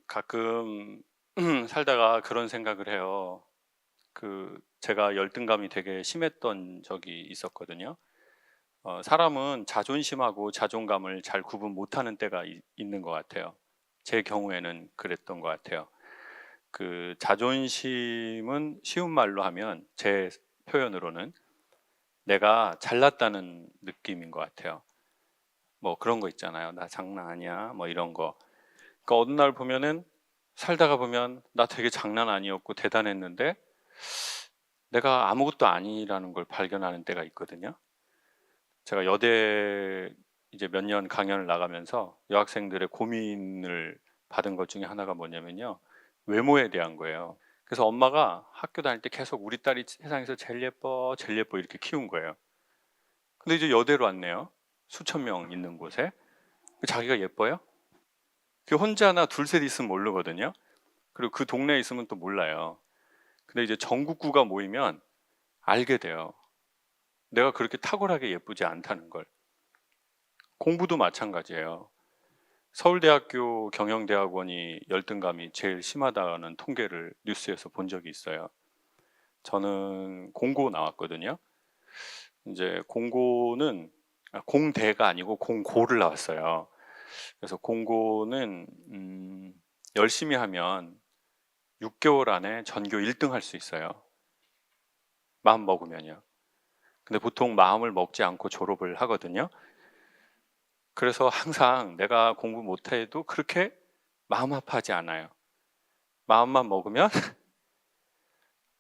가끔 살다가 그런 생각을 해요. 제가 열등감이 되게 심했던 적이 있었거든요. 사람은 자존심하고 자존감을 잘 구분 못하는 때가 있는 것 같아요. 제 경우에는 그랬던 것 같아요. 자존심은 쉬운 말로 하면 제 표현으로는 내가 잘났다는 느낌인 것 같아요. 뭐 그런 거 있잖아요. 나 장난 아니야. 뭐 이런 거. 그러니까 어느 날 보면은 살다가 보면 나 되게 장난 아니었고 대단했는데 내가 아무것도 아니라는 걸 발견하는 때가 있거든요. 제가 여대 이제 몇 년 강연을 나가면서 여학생들의 고민을 받은 것 중에 하나가 뭐냐면요. 외모에 대한 거예요. 그래서 엄마가 학교 다닐 때 계속 우리 딸이 세상에서 제일 예뻐, 제일 예뻐 이렇게 키운 거예요. 근데 이제 여대로 왔네요. 수천 명 있는 곳에. 자기가 예뻐요? 그 혼자나 둘셋 있으면 모르거든요. 그리고 그 동네에 있으면 또 몰라요. 근데 이제 전국구가 모이면 알게 돼요. 내가 그렇게 탁월하게 예쁘지 않다는 걸. 공부도 마찬가지예요. 서울대학교 경영대학원이 열등감이 제일 심하다는 통계를 뉴스에서 본 적이 있어요. 저는 공고 나왔거든요. 이제 공고는 공대가 아니고 공고를 나왔어요. 그래서 공고는 열심히 하면 6개월 안에 전교 1등 할 수 있어요. 마음 먹으면요. 근데 보통 마음을 먹지 않고 졸업을 하거든요. 그래서 항상 내가 공부 못해도 그렇게 마음 아파하지 않아요. 마음만 먹으면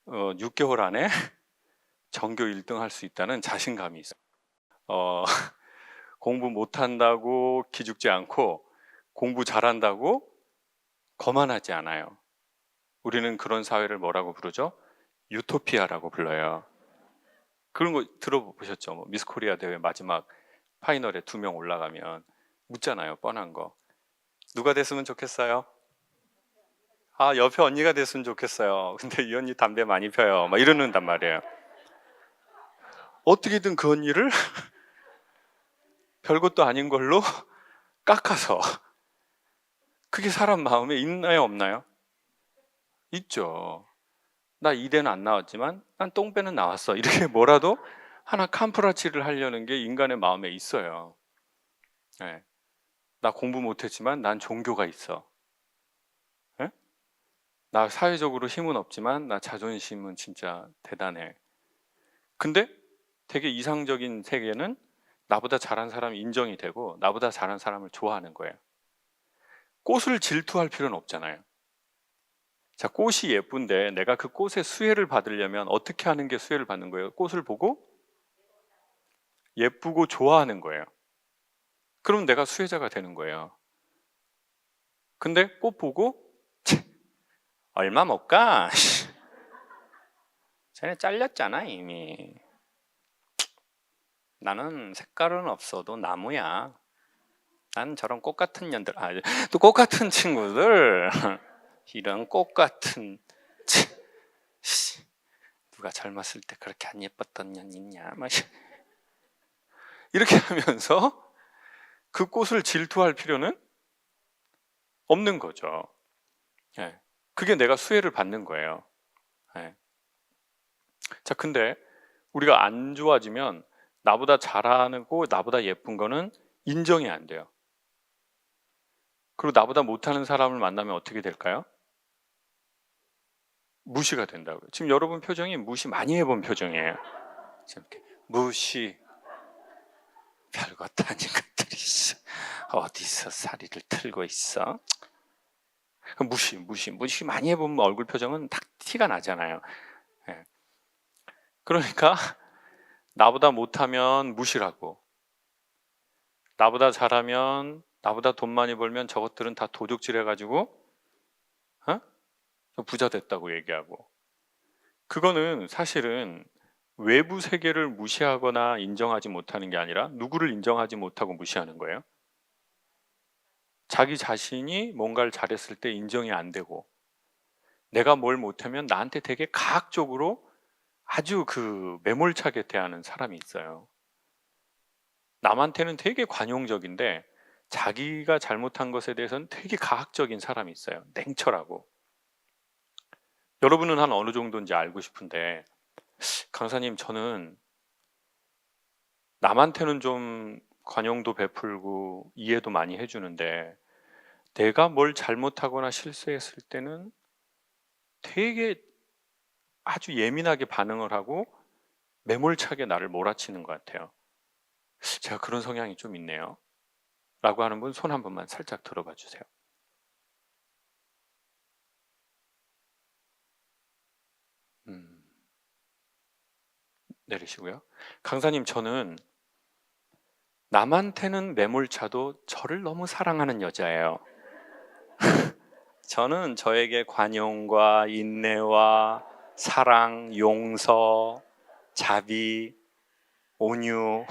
6개월 안에 전교 1등 할 수 있다는 자신감이 있어요. 어, 공부 못한다고 기죽지 않고 공부 잘한다고 거만하지 않아요. 우리는 그런 사회를 뭐라고 부르죠? 유토피아라고 불러요. 그런 거 들어보셨죠? 뭐 미스 코리아 대회 마지막 파이널에 2명 올라가면 묻잖아요. 뻔한 거. 누가 됐으면 좋겠어요? 아, 옆에 언니가 됐으면 좋겠어요. 근데 이 언니 담배 많이 펴요. 막 이러는단 말이에요. 어떻게든 그 언니를 별것도 아닌 걸로 깎아서. 그게 사람 마음에 있나요, 없나요? 있죠. 나 이대는 안 나왔지만 난 똥배는 나왔어. 이렇게 뭐라도 하나 캄프라치를 하려는 게 인간의 마음에 있어요. 예. 나 공부 못했지만 난 종교가 있어. 예? 나 사회적으로 힘은 없지만 나 자존심은 진짜 대단해. 근데 되게 이상적인 세계는 나보다 잘한 사람이 인정이 되고 나보다 잘한 사람을 좋아하는 거예요. 꽃을 질투할 필요는 없잖아요. 자, 꽃이 예쁜데 내가 그 꽃의 수혜를 받으려면 어떻게 하는 게 수혜를 받는 거예요? 꽃을 보고 예쁘고 좋아하는 거예요. 그럼 내가 수혜자가 되는 거예요. 근데 꽃 보고 얼마 못 가? 쟤네 잘렸잖아 이미. 나는 색깔은 없어도 나무야. 난 저런 꽃 같은 년들, 또 꽃 같은 친구들, 이런 꽃 같은, 누가 젊었을 때 그렇게 안 예뻤던 년 있냐? 막 이렇게 하면서 그 꽃을 질투할 필요는 없는 거죠. 예. 그게 내가 수혜를 받는 거예요. 예. 자, 근데 우리가 안 좋아지면 나보다 잘하고 나보다 예쁜 거는 인정이 안 돼요. 그리고 나보다 못하는 사람을 만나면 어떻게 될까요? 무시가 된다고요. 지금 여러분 표정이 무시 많이 해본 표정이에요. 이렇게 무시, 별것도 아닌 것들이 있어. 어디서 사리를 틀고 있어? 무시 많이 해보면 얼굴 표정은 딱 티가 나잖아요. 예. 그러니까 나보다 못하면 무시라고, 나보다 잘하면, 나보다 돈 많이 벌면 저것들은 다 도둑질 해가지고 부자 됐다고 얘기하고. 그거는 사실은 외부 세계를 무시하거나 인정하지 못하는 게 아니라 누구를 인정하지 못하고 무시하는 거예요. 자기 자신이 뭔가를 잘했을 때 인정이 안 되고, 내가 뭘 못하면 나한테 되게 가학적으로 아주 매몰차게 대하는 사람이 있어요. 남한테는 되게 관용적인데 자기가 잘못한 것에 대해서는 되게 가학적인 사람이 있어요. 냉철하고. 여러분은 한 어느 정도인지 알고 싶은데, 강사님, 저는 남한테는 좀 관용도 베풀고 이해도 많이 해주는데, 내가 뭘 잘못하거나 실수했을 때는 되게 아주 예민하게 반응을 하고 매몰차게 나를 몰아치는 것 같아요. 제가 그런 성향이 좀 있네요. 라고 하는 분 손 한 번만 살짝 들어봐 주세요. 내리시고요. 강사님, 저는 남한테는 매몰차도 저를 너무 사랑하는 여자예요. 저는 저에게 관용과 인내와 사랑, 용서, 자비, 온유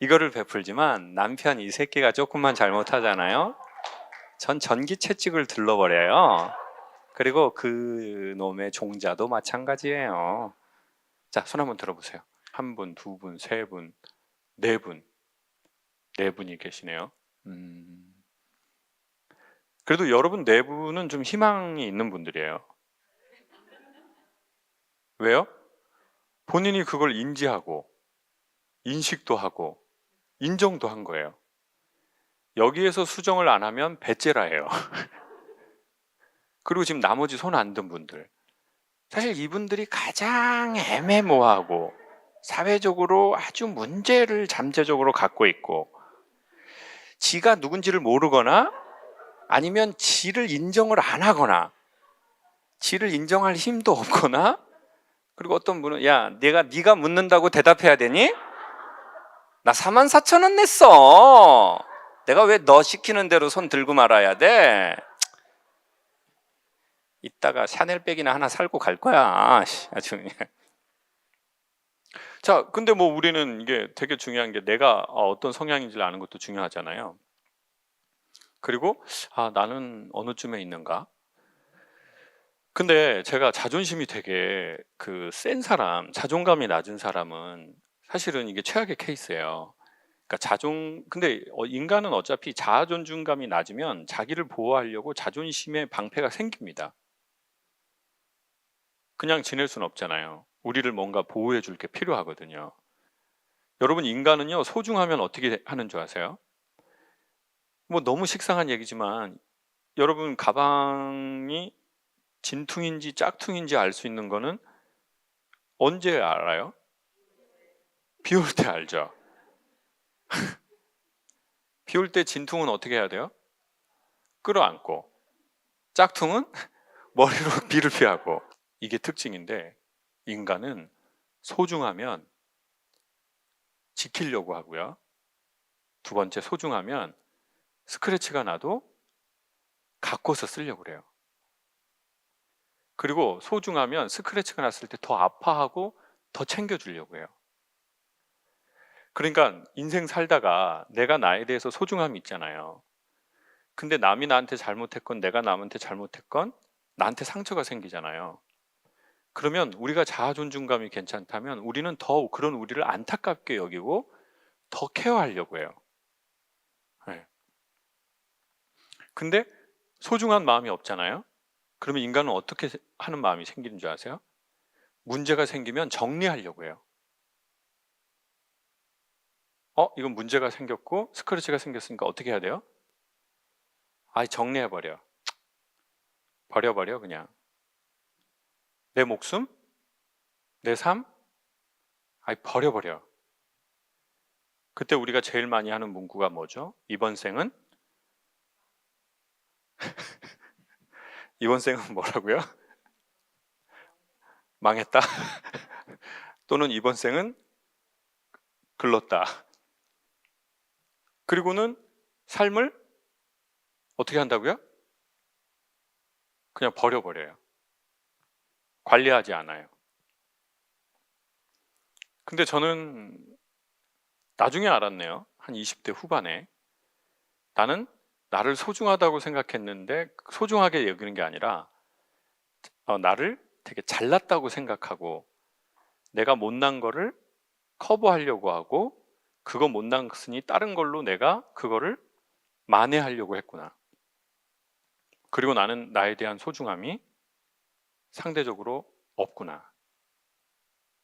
이거를 베풀지만 남편 이 새끼가 조금만 잘못하잖아요. 전 전기 채찍을 들러버려요. 그리고 그 놈의 종자도 마찬가지예요. 자, 손 한번 들어보세요. 한 분, 두 분, 세 분, 네 분, 네 분이 계시네요. 그래도 여러분 네 분은 좀 희망이 있는 분들이에요. 왜요? 본인이 그걸 인지하고 인식도 하고 인정도 한 거예요. 여기에서 수정을 안 하면 배째라예요. 그리고 지금 나머지 손 안 든 분들, 사실 이분들이 가장 애매모호하고 사회적으로 아주 문제를 잠재적으로 갖고 있고, 지가 누군지를 모르거나 아니면 지를 인정을 안 하거나 지를 인정할 힘도 없거나, 그리고 어떤 분은 야, 네가 묻는다고 대답해야 되니? 나 44,000원 냈어. 내가 왜 너 시키는 대로 손 들고 말아야 돼? 이따가 샤넬백이나 하나 살고 갈 거야. 아주 그냥. 자, 근데 뭐 우리는 이게 되게 중요한 게 내가 어떤 성향인지를 아는 것도 중요하잖아요. 그리고 나는 어느 쯤에 있는가? 근데 제가 자존심이 되게 센 사람, 자존감이 낮은 사람은 사실은 이게 최악의 케이스예요. 그러니까 근데 인간은 어차피 자아 존중감이 낮으면 자기를 보호하려고 자존심에 방패가 생깁니다. 그냥 지낼 수는 없잖아요. 우리를 뭔가 보호해 줄 게 필요하거든요. 여러분, 인간은요, 소중하면 어떻게 하는 줄 아세요? 뭐 너무 식상한 얘기지만, 여러분 가방이 진퉁인지 짝퉁인지 알 수 있는 거는 언제 알아요? 비 올 때 알죠. 비 올 때 진퉁은 어떻게 해야 돼요? 끌어안고, 짝퉁은 머리로 비를 피하고. 이게 특징인데, 인간은 소중하면 지키려고 하고요. 두 번째, 소중하면 스크래치가 나도 가꿔서 쓰려고 그래요. 그리고 소중하면 스크래치가 났을 때 더 아파하고 더 챙겨주려고 해요. 그러니까 인생 살다가 내가 나에 대해서 소중함이 있잖아요. 근데 남이 나한테 잘못했건 내가 남한테 잘못했건 나한테 상처가 생기잖아요. 그러면 우리가 자아 존중감이 괜찮다면 우리는 더 그런 우리를 안타깝게 여기고 더 케어하려고 해요. 네. 근데 소중한 마음이 없잖아요. 그러면 인간은 어떻게 하는 마음이 생기는 줄 아세요? 문제가 생기면 정리하려고 해요. 이건 문제가 생겼고 스크래치가 생겼으니까 어떻게 해야 돼요? 정리해버려. 버려버려 그냥. 내 목숨? 내 삶? 버려버려. 그때 우리가 제일 많이 하는 문구가 뭐죠? 이번 생은? 이번 생은 뭐라고요? 망했다. 또는 이번 생은 글렀다. 그리고는 삶을 어떻게 한다고요? 그냥 버려버려요. 관리하지 않아요. 근데 저는 나중에 알았네요. 한 20대 후반에 나는 나를 소중하다고 생각했는데 소중하게 여기는 게 아니라 나를 되게 잘났다고 생각하고 내가 못난 거를 커버하려고 하고, 그거 못났으니 다른 걸로 내가 그거를 만회하려고 했구나. 그리고 나는 나에 대한 소중함이 상대적으로 없구나.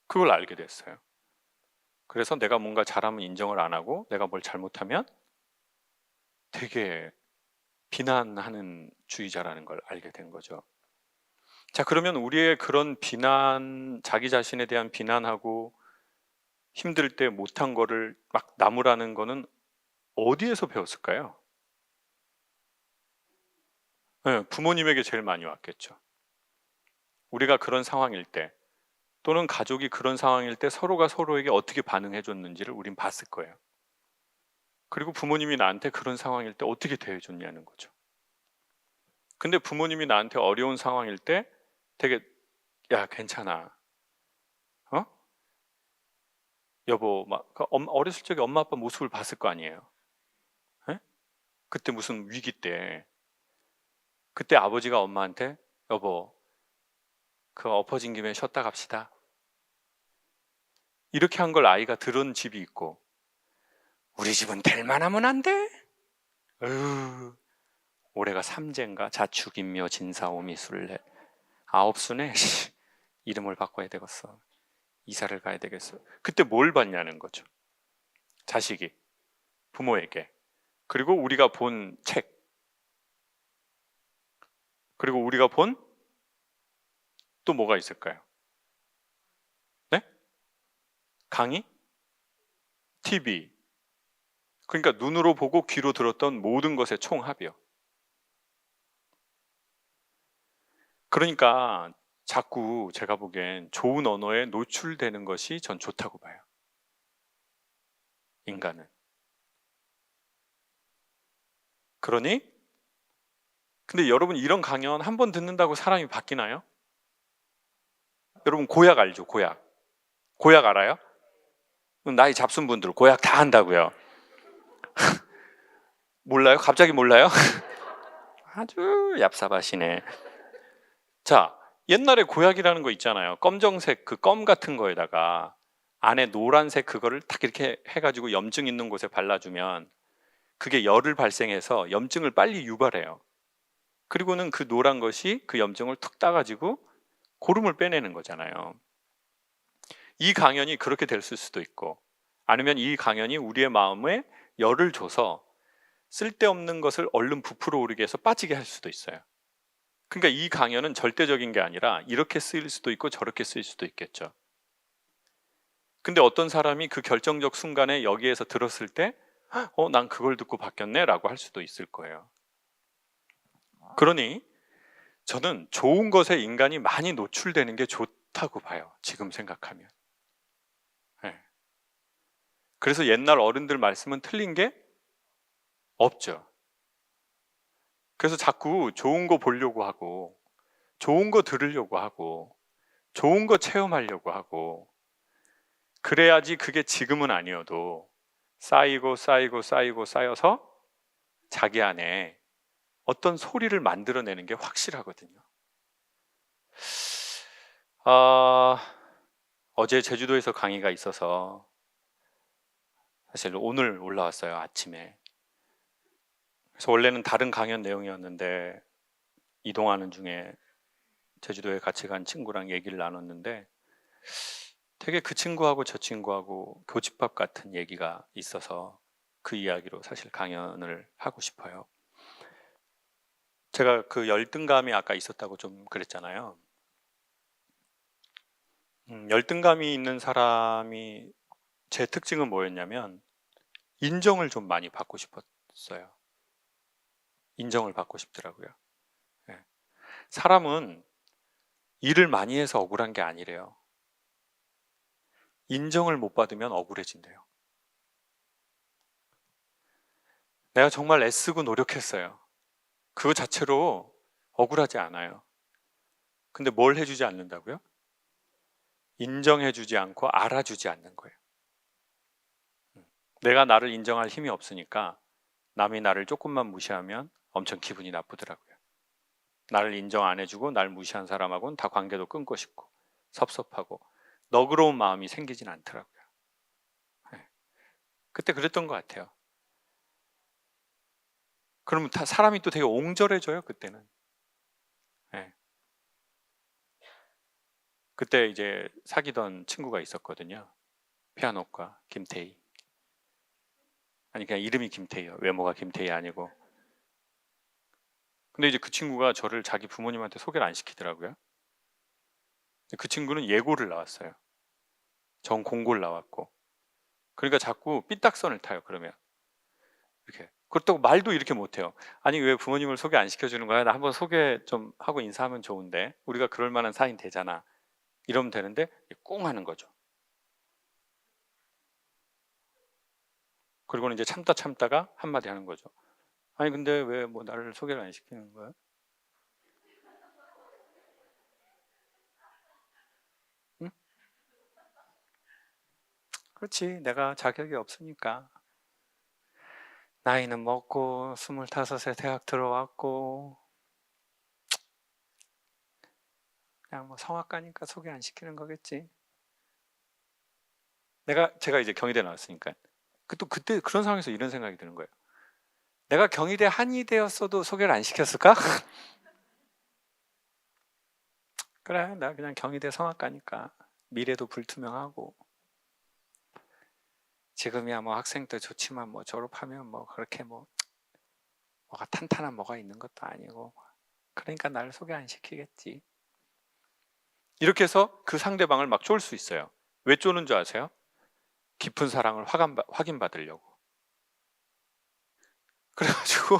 그걸 알게 됐어요. 그래서 내가 뭔가 잘하면 인정을 안 하고 내가 뭘 잘못하면 되게 비난하는 주의자라는 걸 알게 된 거죠. 자, 그러면 우리의 그런 비난, 자기 자신에 대한 비난하고 힘들 때 못한 거를 막 나무라는 거는 어디에서 배웠을까요? 네, 부모님에게 제일 많이 왔겠죠. 우리가 그런 상황일 때 또는 가족이 그런 상황일 때 서로가 서로에게 어떻게 반응해 줬는지를 우린 봤을 거예요. 그리고 부모님이 나한테 그런 상황일 때 어떻게 대해 줬냐는 거죠. 근데 부모님이 나한테 어려운 상황일 때 되게 야, 괜찮아. 어? 여보, 어렸을 적에 엄마 아빠 모습을 봤을 거 아니에요. 예? 그때 무슨 위기 때 그때 아버지가 엄마한테 여보, 그 엎어진 김에 쉬었다 갑시다. 이렇게 한 걸 아이가 들은 집이 있고 우리 집은 될만 하면 안 돼? 으, 올해가 삼재인가? 자축인묘 진사오미술래 아홉수네. 이름을 바꿔야 되겠어. 이사를 가야 되겠어. 그때 뭘 받냐는 거죠. 자식이 부모에게. 그리고 우리가 본 책. 그리고 우리가 본 또 뭐가 있을까요? 네? 강의? TV. 그러니까 눈으로 보고 귀로 들었던 모든 것의 총합이요. 그러니까 자꾸 제가 보기엔 좋은 언어에 노출되는 것이 전 좋다고 봐요. 인간은. 그러니 근데 여러분 이런 강연 한 번 듣는다고 사람이 바뀌나요? 여러분 고약 알죠? 고약. 고약 알아요? 나이 잡순 분들 고약 다 한다고요. 몰라요? 갑자기 몰라요? 아주 얍삽하시네. 자, 옛날에 고약이라는 거 있잖아요. 검정색 그 껌 같은 거에다가 안에 노란색 그거를 딱 이렇게 해가지고 염증 있는 곳에 발라주면 그게 열을 발생해서 염증을 빨리 유발해요. 그리고는 그 노란 것이 그 염증을 툭 따가지고 고름을 빼내는 거잖아요. 이 강연이 그렇게 될 수도 있고 아니면 이 강연이 우리의 마음에 열을 줘서 쓸데없는 것을 얼른 부풀어 오르게 해서 빠지게 할 수도 있어요. 그러니까 이 강연은 절대적인 게 아니라 이렇게 쓰일 수도 있고 저렇게 쓰일 수도 있겠죠. 근데 어떤 사람이 그 결정적 순간에 여기에서 들었을 때 난 그걸 듣고 바뀌었네 라고 할 수도 있을 거예요. 그러니 저는 좋은 것에 인간이 많이 노출되는 게 좋다고 봐요. 지금 생각하면. 네. 그래서 옛날 어른들 말씀은 틀린 게 없죠. 그래서 자꾸 좋은 거 보려고 하고 좋은 거 들으려고 하고 좋은 거 체험하려고 하고 그래야지 그게 지금은 아니어도 쌓이고 쌓이고 쌓이고 쌓여서 자기 안에 어떤 소리를 만들어내는 게 확실하거든요. 어제 제주도에서 강의가 있어서 사실 오늘 올라왔어요, 아침에. 그래서 원래는 다른 강연 내용이었는데 이동하는 중에 제주도에 같이 간 친구랑 얘기를 나눴는데 되게 그 친구하고 저 친구하고 교집합 같은 얘기가 있어서 그 이야기로 사실 강연을 하고 싶어요. 제가 그 열등감이 아까 있었다고 좀 그랬잖아요. 열등감이 있는 사람이 제 특징은 뭐였냐면 인정을 좀 많이 받고 싶었어요. 인정을 받고 싶더라고요. 예. 사람은 일을 많이 해서 억울한 게 아니래요. 인정을 못 받으면 억울해진대요. 내가 정말 애쓰고 노력했어요. 그거 자체로 억울하지 않아요. 근데 뭘 해주지 않는다고요? 인정해주지 않고 알아주지 않는 거예요. 내가 나를 인정할 힘이 없으니까 남이 나를 조금만 무시하면 엄청 기분이 나쁘더라고요. 나를 인정 안 해주고 날 무시한 사람하고는 다 관계도 끊고 싶고 섭섭하고 너그러운 마음이 생기진 않더라고요. 네. 그때 그랬던 것 같아요. 그러면 사람이 또 되게 옹졸해져요, 그때는. 네. 그때 이제 사귀던 친구가 있었거든요. 피아노과 김태희. 아니 그냥 이름이 김태희요. 외모가 김태희 아니고. 근데 이제 그 친구가 저를 자기 부모님한테 소개를 안 시키더라고요. 그 친구는 예고를 나왔어요. 전 공고를 나왔고. 그러니까 자꾸 삐딱선을 타요. 그러면 이렇게. 그렇다고 말도 이렇게 못해요. 아니 왜 부모님을 소개 안 시켜주는 거야? 나 한번 소개 좀 하고 인사하면 좋은데 우리가 그럴 만한 사이는 되잖아. 이러면 되는데 꽁 하는 거죠. 그리고는 이제 참다가 한마디 하는 거죠. 아니 근데 왜 뭐 나를 소개를 안 시키는 거야? 응? 그렇지. 내가 자격이 없으니까. 나이는 먹고 25에 대학 들어왔고 그냥 뭐 성악가니까 소개 안 시키는 거겠지. 제가 이제 경희대 나왔으니까 또 그때 그런 상황에서 이런 생각이 드는 거예요. 내가 경희대 한의대였어도 소개를 안 시켰을까? 그래, 나 그냥 경희대 성악가니까 미래도 불투명하고 지금이야 뭐 학생 때 좋지만 뭐 졸업하면 뭐 그렇게 뭐 뭐가 탄탄한 뭐가 있는 것도 아니고 그러니까 나를 소개 안 시키겠지. 이렇게 해서 그 상대방을 막 쫄 수 있어요. 왜 쪼는 줄 아세요? 깊은 사랑을 확인받으려고. 그래가지고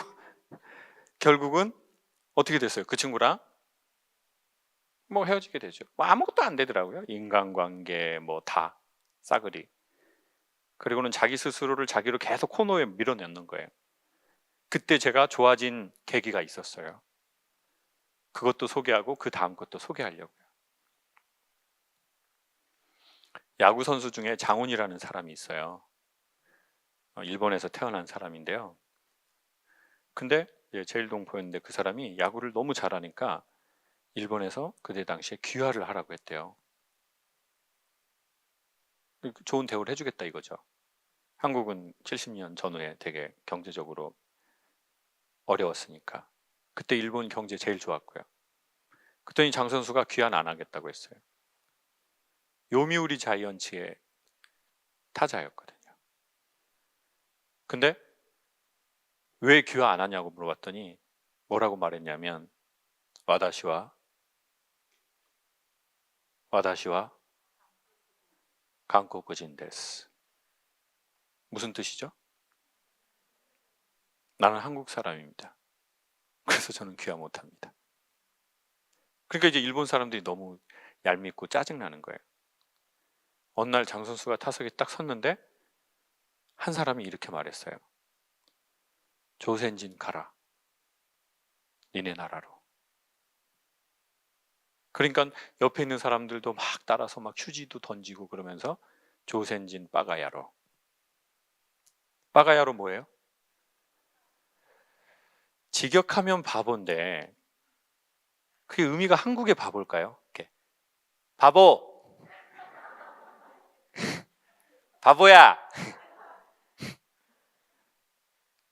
결국은 어떻게 됐어요? 그 친구랑 뭐 헤어지게 되죠. 뭐 아무것도 안 되더라고요. 인간관계 뭐 다 싸그리. 그리고는 자기 스스로를 자기로 계속 코너에 밀어넣는 거예요. 그때 제가 좋아진 계기가 있었어요. 그것도 소개하고 그 다음 것도 소개하려고요. 야구 선수 중에 장훈이라는 사람이 있어요. 일본에서 태어난 사람인데요. 근데 제일동포였는데 그 사람이 야구를 너무 잘하니까 일본에서 그때 당시에 귀화를 하라고 했대요. 좋은 대우를 해주겠다 이거죠. 한국은 70년 전후에 되게 경제적으로 어려웠으니까. 그때 일본 경제 제일 좋았고요. 그랬더니 장 선수가 귀환 안 하겠다고 했어요. 요미우리 자이언츠의 타자였거든요. 근데 왜 귀환 안 하냐고 물어봤더니 뭐라고 말했냐면 와다시와 한국인 데스. 무슨 뜻이죠? 나는 한국 사람입니다. 그래서 저는 귀화 못합니다. 그러니까 이제 일본 사람들이 너무 얄밉고 짜증나는 거예요. 어느 날 장 선수가 타석에 딱 섰는데 한 사람이 이렇게 말했어요. 조센진 가라. 니네 나라로. 그러니까 옆에 있는 사람들도 막 따라서 막 휴지도 던지고 그러면서 조센진 빠가야로. 빠가야로 뭐예요? 직역하면 바보인데 그게 의미가 한국의 바볼까요? 이렇게. 바보! 바보야!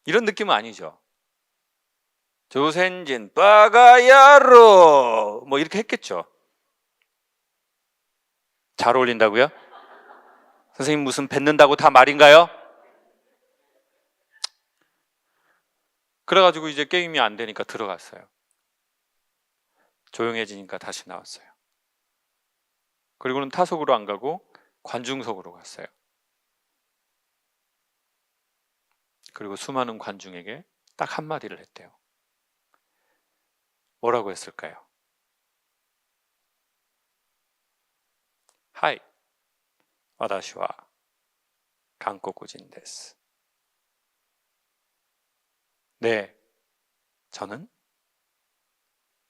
이런 느낌은 아니죠. 조센진 빠가야로 뭐 이렇게 했겠죠. 잘 어울린다고요? 선생님 무슨 뱉는다고 다 말인가요? 그래가지고 이제 게임이 안 되니까 들어갔어요. 조용해지니까 다시 나왔어요. 그리고는 타석으로 안 가고 관중석으로 갔어요. 그리고 수많은 관중에게 딱 한마디를 했대요. 뭐라고 했을까요? 하이, 와다시와 한국인 데스. 네, 저는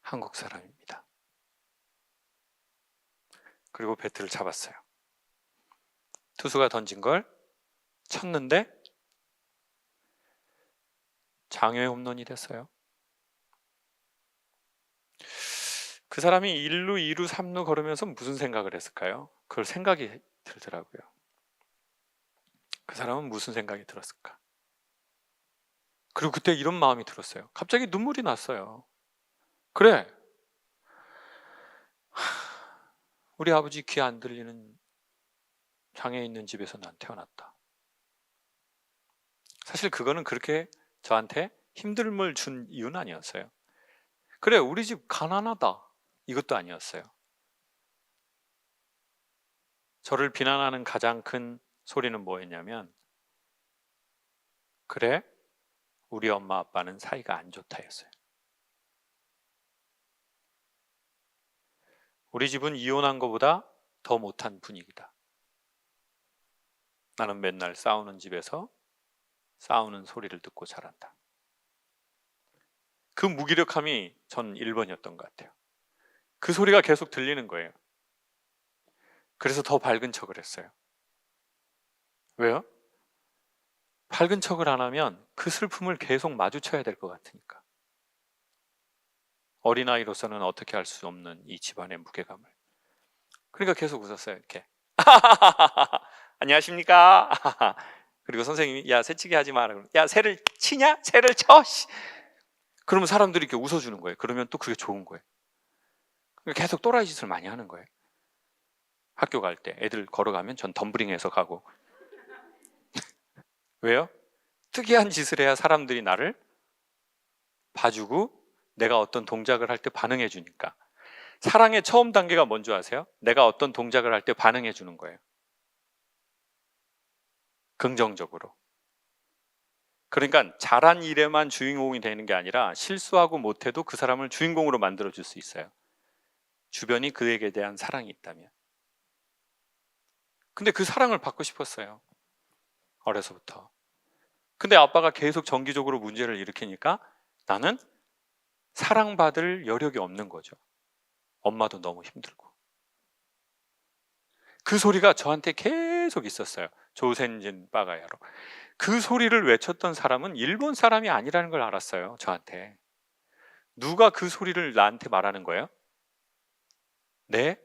한국 사람입니다. 그리고 배트를 잡았어요. 투수가 던진 걸 쳤는데 장외 홈런이 됐어요. 그 사람이 1루, 2루, 3루 걸으면서 무슨 생각을 했을까요? 그걸 생각이 들더라고요. 그 사람은 무슨 생각이 들었을까? 그리고 그때 이런 마음이 들었어요. 갑자기 눈물이 났어요. 그래, 우리 아버지 귀 안 들리는 장애 있는 집에서 난 태어났다. 사실 그거는 그렇게 저한테 힘듦을 준 이유는 아니었어요. 그래, 우리 집 가난하다, 이것도 아니었어요. 저를 비난하는 가장 큰 소리는 뭐였냐면, 그래, 우리 엄마 아빠는 사이가 안 좋다였어요. 우리 집은 이혼한 것보다 더 못한 분위기다. 나는 맨날 싸우는 집에서 싸우는 소리를 듣고 자란다. 그 무기력함이 전 1번이었던 것 같아요. 그 소리가 계속 들리는 거예요. 그래서 더 밝은 척을 했어요. 왜요? 밝은 척을 안 하면 그 슬픔을 계속 마주쳐야 될 것 같으니까. 어린아이로서는 어떻게 할 수 없는 이 집안의 무게감을. 그러니까 계속 웃었어요. 이렇게. 안녕하십니까? 그리고 선생님이 야, 새치기 하지 마라. 야, 새를 치냐? 새를 쳐? 그러면 사람들이 이렇게 웃어주는 거예요. 그러면 또 그게 좋은 거예요. 계속 또라이 짓을 많이 하는 거예요. 학교 갈 때 애들 걸어가면 전 덤블링해서 가고. 왜요? 특이한 짓을 해야 사람들이 나를 봐주고 내가 어떤 동작을 할 때 반응해 주니까. 사랑의 처음 단계가 뭔지 아세요? 내가 어떤 동작을 할 때 반응해 주는 거예요. 긍정적으로. 그러니까 잘한 일에만 주인공이 되는 게 아니라 실수하고 못해도 그 사람을 주인공으로 만들어 줄 수 있어요. 주변이 그에게 대한 사랑이 있다면. 근데 그 사랑을 받고 싶었어요. 어려서부터. 근데 아빠가 계속 정기적으로 문제를 일으키니까 나는 사랑받을 여력이 없는 거죠. 엄마도 너무 힘들고. 그 소리가 저한테 계속 있었어요. 조센진 빠가야로. 그 소리를 외쳤던 사람은 일본 사람이 아니라는 걸 알았어요. 저한테. 누가 그 소리를 나한테 말하는 거예요? 내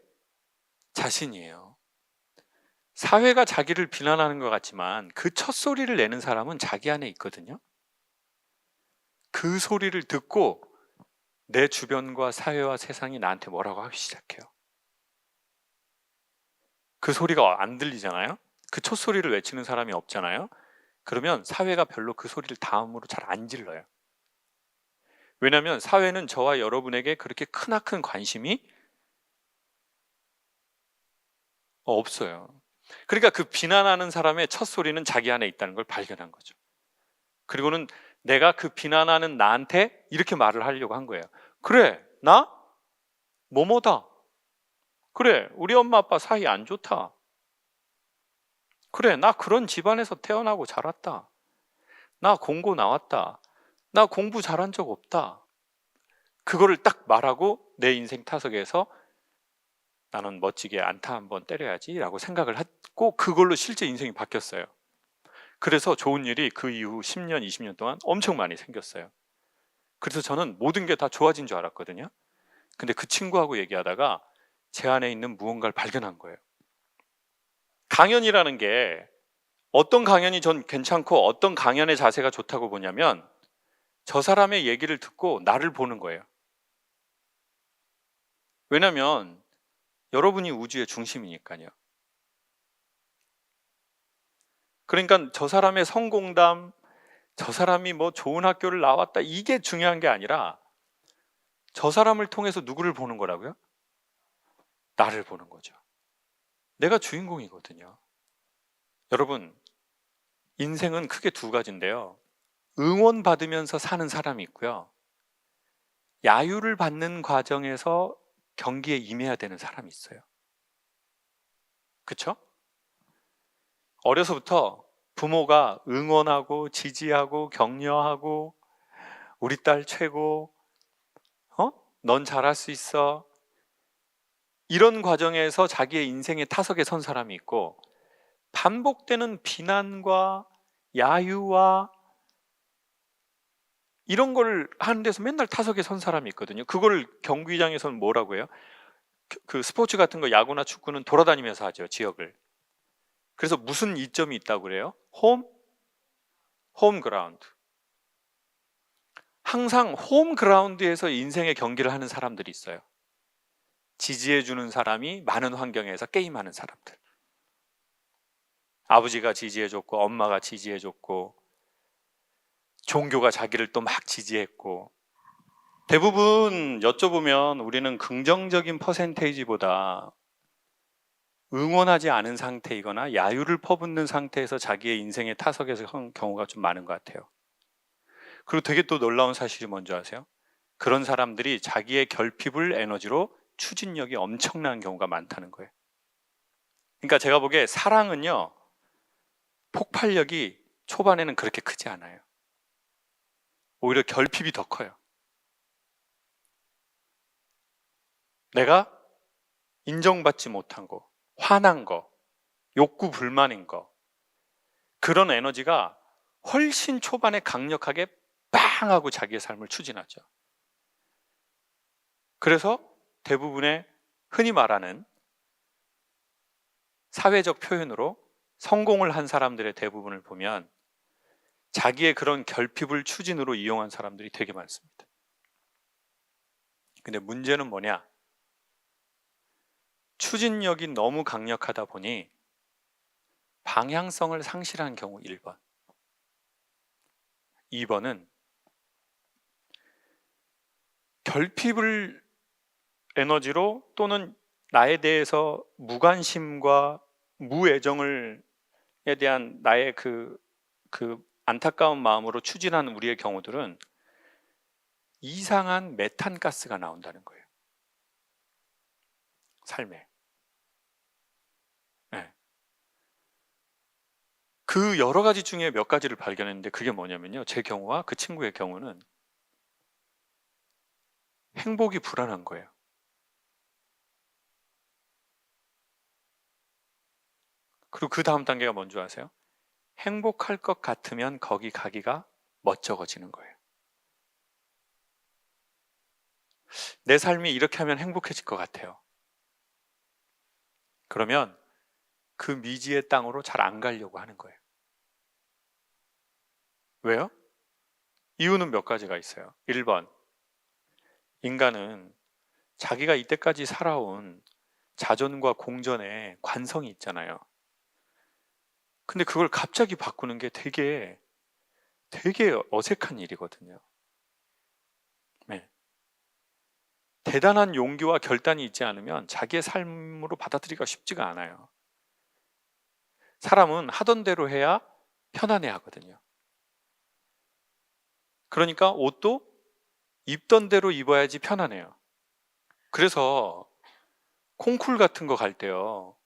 자신이에요. 사회가 자기를 비난하는 것 같지만 그 첫 소리를 내는 사람은 자기 안에 있거든요. 그 소리를 듣고 내 주변과 사회와 세상이 나한테 뭐라고 하기 시작해요. 그 소리가 안 들리잖아요. 그 첫 소리를 외치는 사람이 없잖아요. 그러면 사회가 별로 그 소리를 다음으로 잘 안 질러요. 왜냐하면 사회는 저와 여러분에게 그렇게 크나큰 관심이 없어요. 그러니까 그 비난하는 사람의 첫 소리는 자기 안에 있다는 걸 발견한 거죠. 그리고는 내가 그 비난하는 나한테 이렇게 말을 하려고 한 거예요. 그래, 나 뭐뭐다. 그래, 우리 엄마 아빠 사이 안 좋다. 그래, 나 그런 집안에서 태어나고 자랐다. 나 공고 나왔다. 나 공부 잘한 적 없다. 그거를 딱 말하고 내 인생 타석에서 나는 멋지게 안타 한번 때려야지 라고 생각을 했고 그걸로 실제 인생이 바뀌었어요. 그래서 좋은 일이 그 이후 10년, 20년 동안 엄청 많이 생겼어요. 그래서 저는 모든 게 다 좋아진 줄 알았거든요. 근데 그 친구하고 얘기하다가 제 안에 있는 무언가를 발견한 거예요. 강연이라는 게 어떤 강연이 전 괜찮고 어떤 강연의 자세가 좋다고 보냐면 저 사람의 얘기를 듣고 나를 보는 거예요. 왜냐면 여러분이 우주의 중심이니까요. 그러니까 저 사람의 성공담, 저 사람이 뭐 좋은 학교를 나왔다 이게 중요한 게 아니라 저 사람을 통해서 누구를 보는 거라고요? 나를 보는 거죠. 내가 주인공이거든요. 여러분, 인생은 크게 두 가지인데요. 응원받으면서 사는 사람이 있고요. 야유를 받는 과정에서 경기에 임해야 되는 사람이 있어요. 그렇죠? 어려서부터 부모가 응원하고 지지하고 격려하고 우리 딸 최고, 넌 잘할 수 있어. 이런 과정에서 자기의 인생의 타석에 선 사람이 있고 반복되는 비난과 야유와 이런 걸 하는 데서 맨날 타석에 선 사람이 있거든요. 그걸 경기장에서는 뭐라고 해요? 그 스포츠 같은 거 야구나 축구는 돌아다니면서 하죠. 지역을. 그래서 무슨 이점이 있다고 그래요? 홈 그라운드. 항상 홈 그라운드에서 인생의 경기를 하는 사람들이 있어요. 지지해주는 사람이 많은 환경에서 게임하는 사람들. 아버지가 지지해줬고 엄마가 지지해줬고 종교가 자기를 또 막 지지했고, 대부분 여쭤보면 우리는 긍정적인 퍼센테이지보다 응원하지 않은 상태이거나 야유를 퍼붓는 상태에서 자기의 인생의 타석에서 한 경우가 좀 많은 것 같아요. 그리고 되게 또 놀라운 사실이 뭔지 아세요? 그런 사람들이 자기의 결핍을 에너지로 추진력이 엄청난 경우가 많다는 거예요. 그러니까 제가 보기에 사랑은요, 폭발력이 초반에는 그렇게 크지 않아요. 오히려 결핍이 더 커요. 내가 인정받지 못한 거, 화난 거, 욕구 불만인 거, 그런 에너지가 훨씬 초반에 강력하게 빵 하고 자기의 삶을 추진하죠. 그래서 대부분의 흔히 말하는 사회적 표현으로 성공을 한 사람들의 대부분을 보면 자기의 그런 결핍을 추진으로 이용한 사람들이 되게 많습니다. 근데 문제는 뭐냐? 추진력이 너무 강력하다 보니 방향성을 상실한 경우 1번. 2번은 결핍을 에너지로 또는 나에 대해서 무관심과 무애정에 대한 나의 그 안타까운 마음으로 추진하는 우리의 경우들은 이상한 메탄가스가 나온다는 거예요. 삶에. 네. 그 여러 가지 중에 몇 가지를 발견했는데 그게 뭐냐면요. 제 경우와 그 친구의 경우는 행복이 불안한 거예요. 그리고 그 다음 단계가 뭔지 아세요? 행복할 것 같으면 거기 가기가 멋쩍어지는 거예요. 내 삶이 이렇게 하면 행복해질 것 같아요. 그러면 그 미지의 땅으로 잘 안 가려고 하는 거예요. 왜요? 이유는 몇 가지가 있어요. 1번, 인간은 자기가 이때까지 살아온 자존과 공전의 관성이 있잖아요. 근데 그걸 갑자기 바꾸는 게 되게 어색한 일이거든요. 네. 대단한 용기와 결단이 있지 않으면 자기의 삶으로 받아들이기가 쉽지가 않아요. 사람은 하던 대로 해야 편안해 하거든요. 그러니까 옷도 입던 대로 입어야지 편안해요. 그래서 콩쿨 같은 거 갈 때요,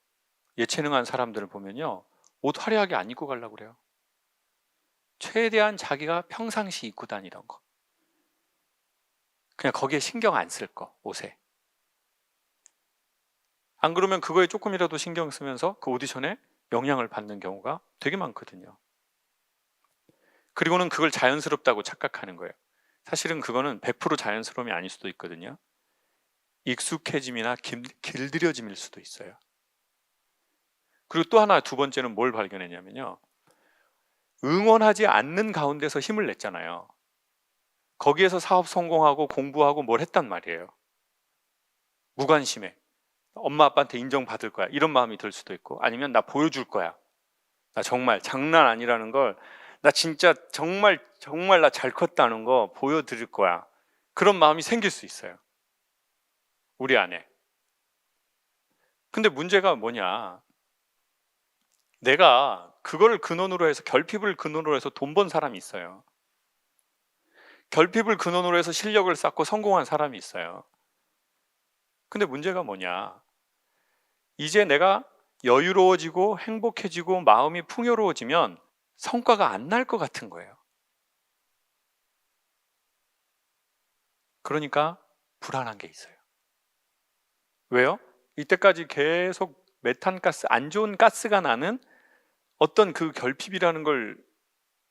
예체능한 사람들을 보면요, 옷 화려하게 안 입고 가려고 그래요. 최대한 자기가 평상시 입고 다니던 거, 그냥 거기에 신경 안 쓸 거, 옷에. 안 그러면 그거에 조금이라도 신경 쓰면서 그 오디션에 영향을 받는 경우가 되게 많거든요. 그리고는 그걸 자연스럽다고 착각하는 거예요. 사실은 그거는 100% 자연스러움이 아닐 수도 있거든요. 익숙해짐이나 길들여짐일 수도 있어요. 그리고 또 하나, 두 번째는 뭘 발견했냐면요, 응원하지 않는 가운데서 힘을 냈잖아요. 거기에서 사업 성공하고 공부하고 뭘 했단 말이에요. 무관심해. 엄마 아빠한테 인정받을 거야, 이런 마음이 들 수도 있고, 아니면 나 보여줄 거야, 나 정말 장난 아니라는 걸, 나 진짜 정말 나 잘 컸다는 거 보여드릴 거야, 그런 마음이 생길 수 있어요, 우리 안에. 근데 문제가 뭐냐, 내가 그거를 근원으로 해서, 결핍을 근원으로 해서 돈 번 사람이 있어요. 결핍을 근원으로 해서 실력을 쌓고 성공한 사람이 있어요. 근데 문제가 뭐냐, 이제 내가 여유로워지고 행복해지고 마음이 풍요로워지면 성과가 안 날 것 같은 거예요. 그러니까 불안한 게 있어요. 왜요? 이때까지 계속 메탄가스, 안 좋은 가스가 나는 어떤 그 결핍이라는 걸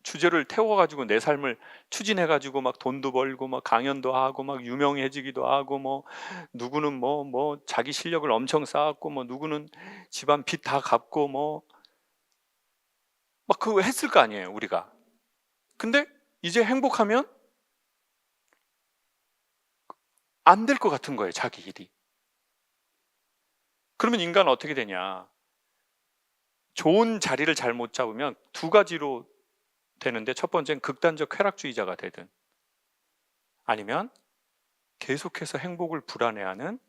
주제를 태워가지고 내 삶을 추진해가지고 막 돈도 벌고 막 강연도 하고 막 유명해지기도 하고, 뭐 누구는 뭐 자기 실력을 엄청 쌓았고, 뭐 누구는 집안 빚 다 갚고, 뭐 막 그거 했을 거 아니에요, 우리가. 근데 이제 행복하면 안 될 것 같은 거예요, 자기 일이. 그러면 인간은 어떻게 되냐? 좋은 자리를 잘못 잡으면 두 가지로 되는데, 첫 번째는 극단적 쾌락주의자가 되든, 아니면 계속해서 행복을 불안해하는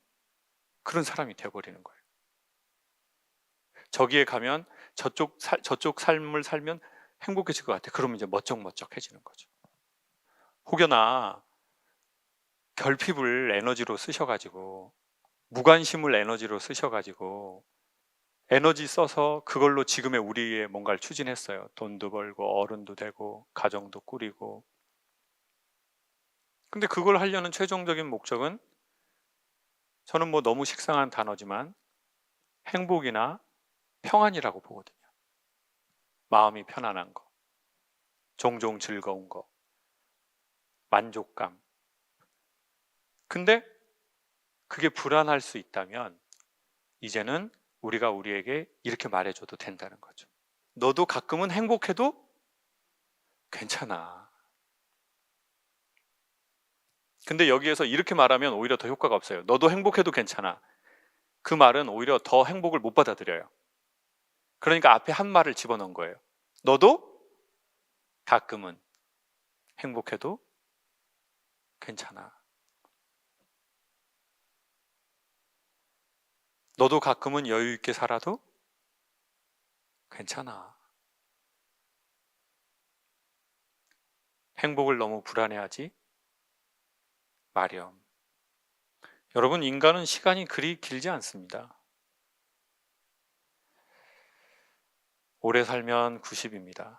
그런 사람이 되어버리는 거예요. 저기에 가면 저쪽 삶을 살면 행복해질 것 같아. 그러면 이제 멋쩍머쩍해지는 거죠. 혹여나 결핍을 에너지로 쓰셔가지고, 무관심을 에너지로 쓰셔가지고, 에너지 써서 그걸로 지금의 우리의 뭔가를 추진했어요. 돈도 벌고 어른도 되고 가정도 꾸리고. 근데 그걸 하려는 최종적인 목적은, 저는 뭐 너무 식상한 단어지만 행복이나 평안이라고 보거든요. 마음이 편안한 거, 종종 즐거운 거, 만족감. 근데 그게 불안할 수 있다면 이제는 우리가 우리에게 이렇게 말해줘도 된다는 거죠. 너도 가끔은 행복해도 괜찮아. 근데 여기에서 이렇게 말하면 오히려 더 효과가 없어요. 너도 행복해도 괜찮아. 그 말은 오히려 더 행복을 못 받아들여요. 그러니까 앞에 한 말을 집어넣은 거예요. 너도 가끔은 행복해도 괜찮아. 너도 가끔은 여유 있게 살아도 괜찮아. 행복을 너무 불안해하지 마렴. 여러분, 인간은 시간이 그리 길지 않습니다. 오래 살면 90입니다.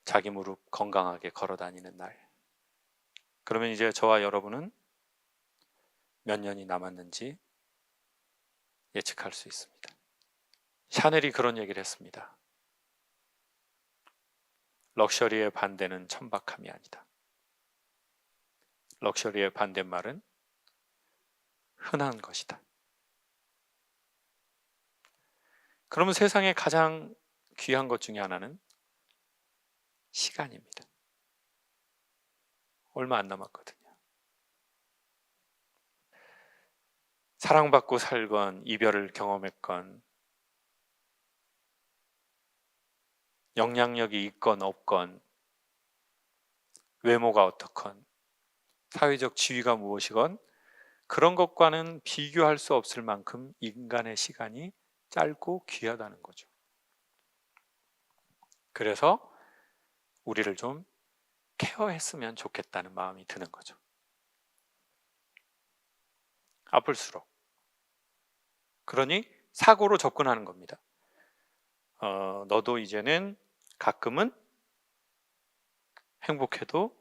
자기 무릎 건강하게 걸어 다니는 날. 그러면 이제 저와 여러분은 몇 년이 남았는지 예측할 수 있습니다. 샤넬이 그런 얘기를 했습니다. 럭셔리의 반대는 천박함이 아니다. 럭셔리의 반대말은 흔한 것이다. 그러면 세상에 가장 귀한 것 중에 하나는 시간입니다. 얼마 안 남았거든요. 사랑받고 살건 이별을 경험했건 영향력이 있건 없건 외모가 어떻건 사회적 지위가 무엇이건 그런 것과는 비교할 수 없을 만큼 인간의 시간이 짧고 귀하다는 거죠. 그래서 우리를 좀 케어했으면 좋겠다는 마음이 드는 거죠. 아플수록. 그러니 사고로 접근하는 겁니다. 너도 이제는 가끔은 행복해도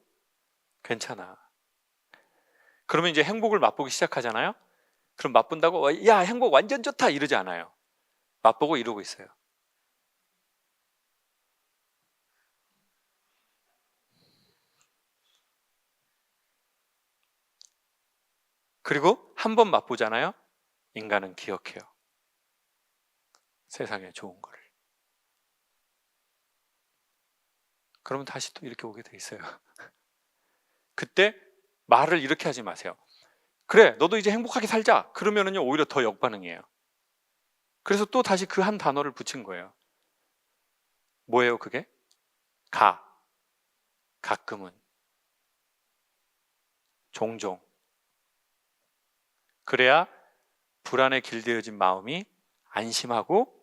괜찮아. 그러면 이제 행복을 맛보기 시작하잖아요. 그럼 맛본다고 야 행복 완전 좋다 이러지 않아요. 맛보고 이러고 있어요. 그리고 한 번 맛보잖아요. 인간은 기억해요. 세상에 좋은 거를. 그러면 다시 또 이렇게 오게 돼 있어요. 그때 말을 이렇게 하지 마세요. 그래, 너도 이제 행복하게 살자. 그러면은요, 오히려 더 역반응이에요. 그래서 또 다시 그 한 단어를 붙인 거예요. 뭐예요, 그게? 가끔은, 종종. 그래야 불안에 길들여진 마음이 안심하고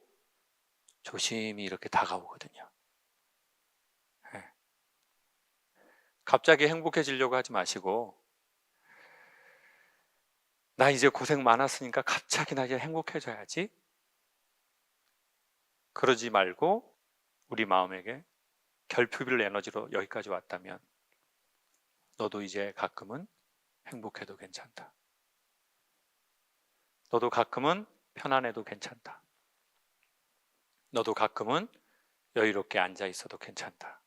조심히 이렇게 다가오거든요. 네. 갑자기 행복해지려고 하지 마시고, 나 이제 고생 많았으니까 갑자기 나 이제 행복해져야지. 그러지 말고 우리 마음에게 결핍을 에너지로 여기까지 왔다면 너도 이제 가끔은 행복해도 괜찮다. 너도 가끔은 편안해도 괜찮다. 너도 가끔은 여유롭게 앉아 있어도 괜찮다.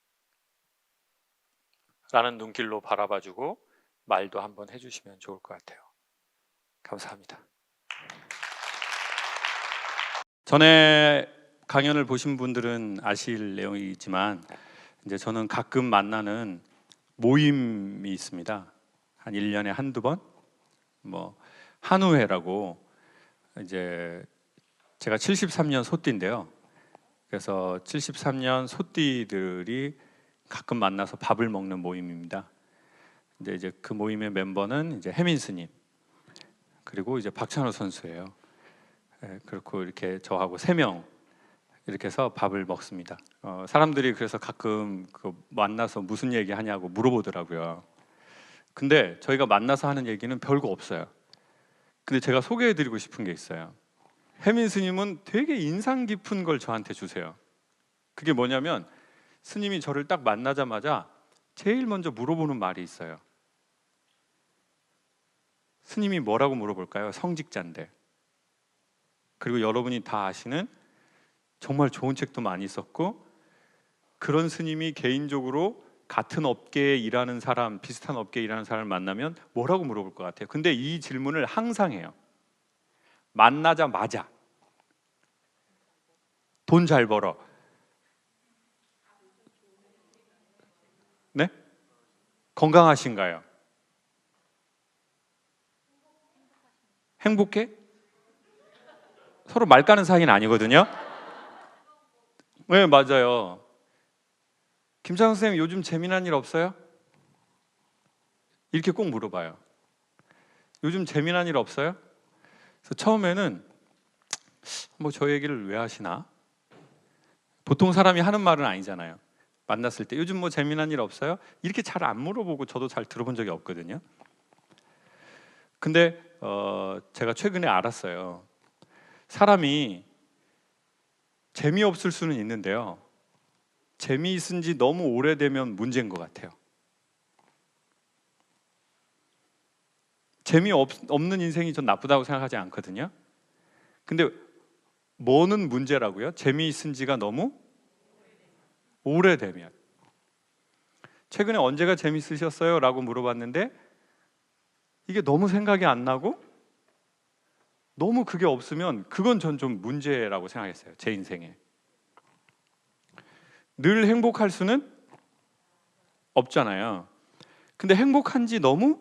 라는 눈길로 바라봐주고 말도 한번 해주시면 좋을 것 같아요. 감사합니다. 전에 강연을 보신 분들은 아실 내용이지만 이제 저는 가끔 만나는 모임이 있습니다. 한 1년에 한두 번 뭐 한우회라고, 이제 제가 73년 소띠인데요. 그래서 73년 소띠들이 가끔 만나서 밥을 먹는 모임입니다. 근데 이제 그 모임의 멤버는 이제 혜민 스님, 그리고 이제 박찬호 선수예요. 그렇고 이렇게 저하고 3명 이렇게 해서 밥을 먹습니다. 사람들이 그래서 가끔 그 만나서 무슨 얘기 하냐고 물어보더라고요. 근데 저희가 만나서 하는 얘기는 별거 없어요. 근데 제가 소개해드리고 싶은 게 있어요. 혜민 스님은 되게 인상 깊은 걸 저한테 주세요. 그게 뭐냐면, 스님이 저를 딱 만나자마자 제일 먼저 물어보는 말이 있어요. 스님이 뭐라고 물어볼까요? 성직자인데. 그리고 여러분이 다 아시는 정말 좋은 책도 많이 썼고, 그런 스님이 개인적으로 같은 업계에 일하는 사람, 비슷한 업계에 일하는 사람을 만나면 뭐라고 물어볼 것 같아요? 근데 이 질문을 항상 해요. 만나자마자. 돈 잘 벌어. 네? 건강하신가요? 행복해? 서로 말 까는 사이는 아니거든요. 네, 맞아요. 김찬호 선생님, 요즘 재미난 일 없어요? 이렇게 꼭 물어봐요. 요즘 재미난 일 없어요? 그래서 처음에는 뭐 저 얘기를 왜 하시나? 보통 사람이 하는 말은 아니잖아요. 만났을 때 요즘 뭐 재미난 일 없어요? 이렇게 잘 안 물어보고 저도 잘 들어본 적이 없거든요. 근데 제가 최근에 알았어요. 사람이 재미없을 수는 있는데요, 재미있은 지 너무 오래되면 문제인 것 같아요. 재미없는 인생이 전 나쁘다고 생각하지 않거든요. 근데 뭐는 문제라고요? 재미있은 지가 너무 오래되면. 최근에 언제가 재밌으셨어요? 라고 물어봤는데 이게 너무 생각이 안 나고 너무 그게 없으면 그건 전 좀 문제라고 생각했어요. 제 인생에. 늘 행복할 수는 없잖아요. 근데 행복한 지 너무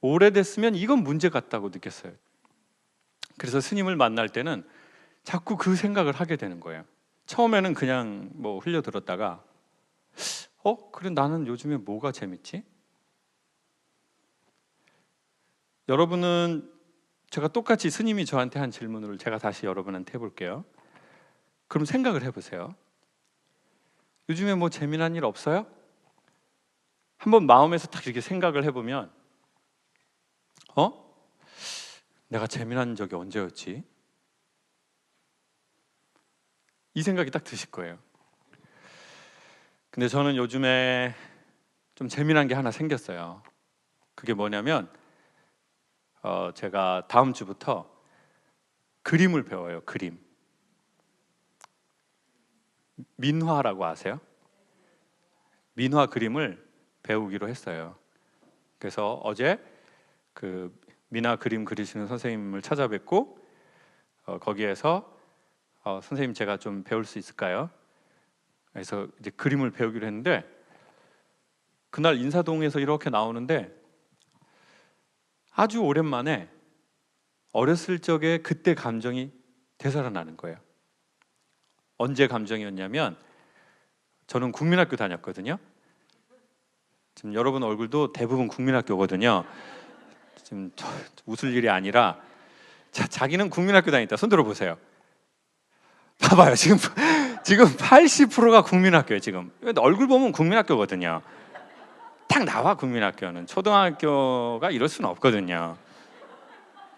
오래됐으면 이건 문제 같다고 느꼈어요. 그래서 스님을 만날 때는 자꾸 그 생각을 하게 되는 거예요. 처음에는 그냥 뭐 흘려들었다가 그래, 나는 요즘에 뭐가 재밌지? 여러분은, 제가 똑같이 스님이 저한테 한 질문을 제가 다시 여러분한테 해볼게요. 그럼 생각을 해보세요. 요즘에 뭐 재미난 일 없어요? 한번 마음에서 딱 이렇게 생각을 해보면 내가 재미난 적이 언제였지? 이 생각이 딱 드실 거예요. 근데 저는 요즘에 좀 재미난 게 하나 생겼어요. 그게 뭐냐면 제가 다음 주부터 그림을 배워요. 그림. 민화라고 아세요? 민화 그림을 배우기로 했어요. 그래서 어제 그 민화 그림 그리시는 선생님을 찾아뵙고 거기에서 선생님, 제가 좀 배울 수 있을까요? 그래서 이제 그림을 배우기로 했는데, 그날 인사동에서 이렇게 나오는데 아주 오랜만에 어렸을 적에 그때 감정이 되살아나는 거예요. 언제 감정이었냐면, 저는 국민학교 다녔거든요. 지금 여러분 얼굴도 대부분 국민학교거든요. 지금 웃을 일이 아니라, 자기는 국민학교 다녔다 손 들어보세요. 봐봐요. 지금 80%가 국민학교예요. 지금 얼굴 보면 국민학교거든요. 딱 나와. 국민학교는 초등학교가 이럴 수는 없거든요.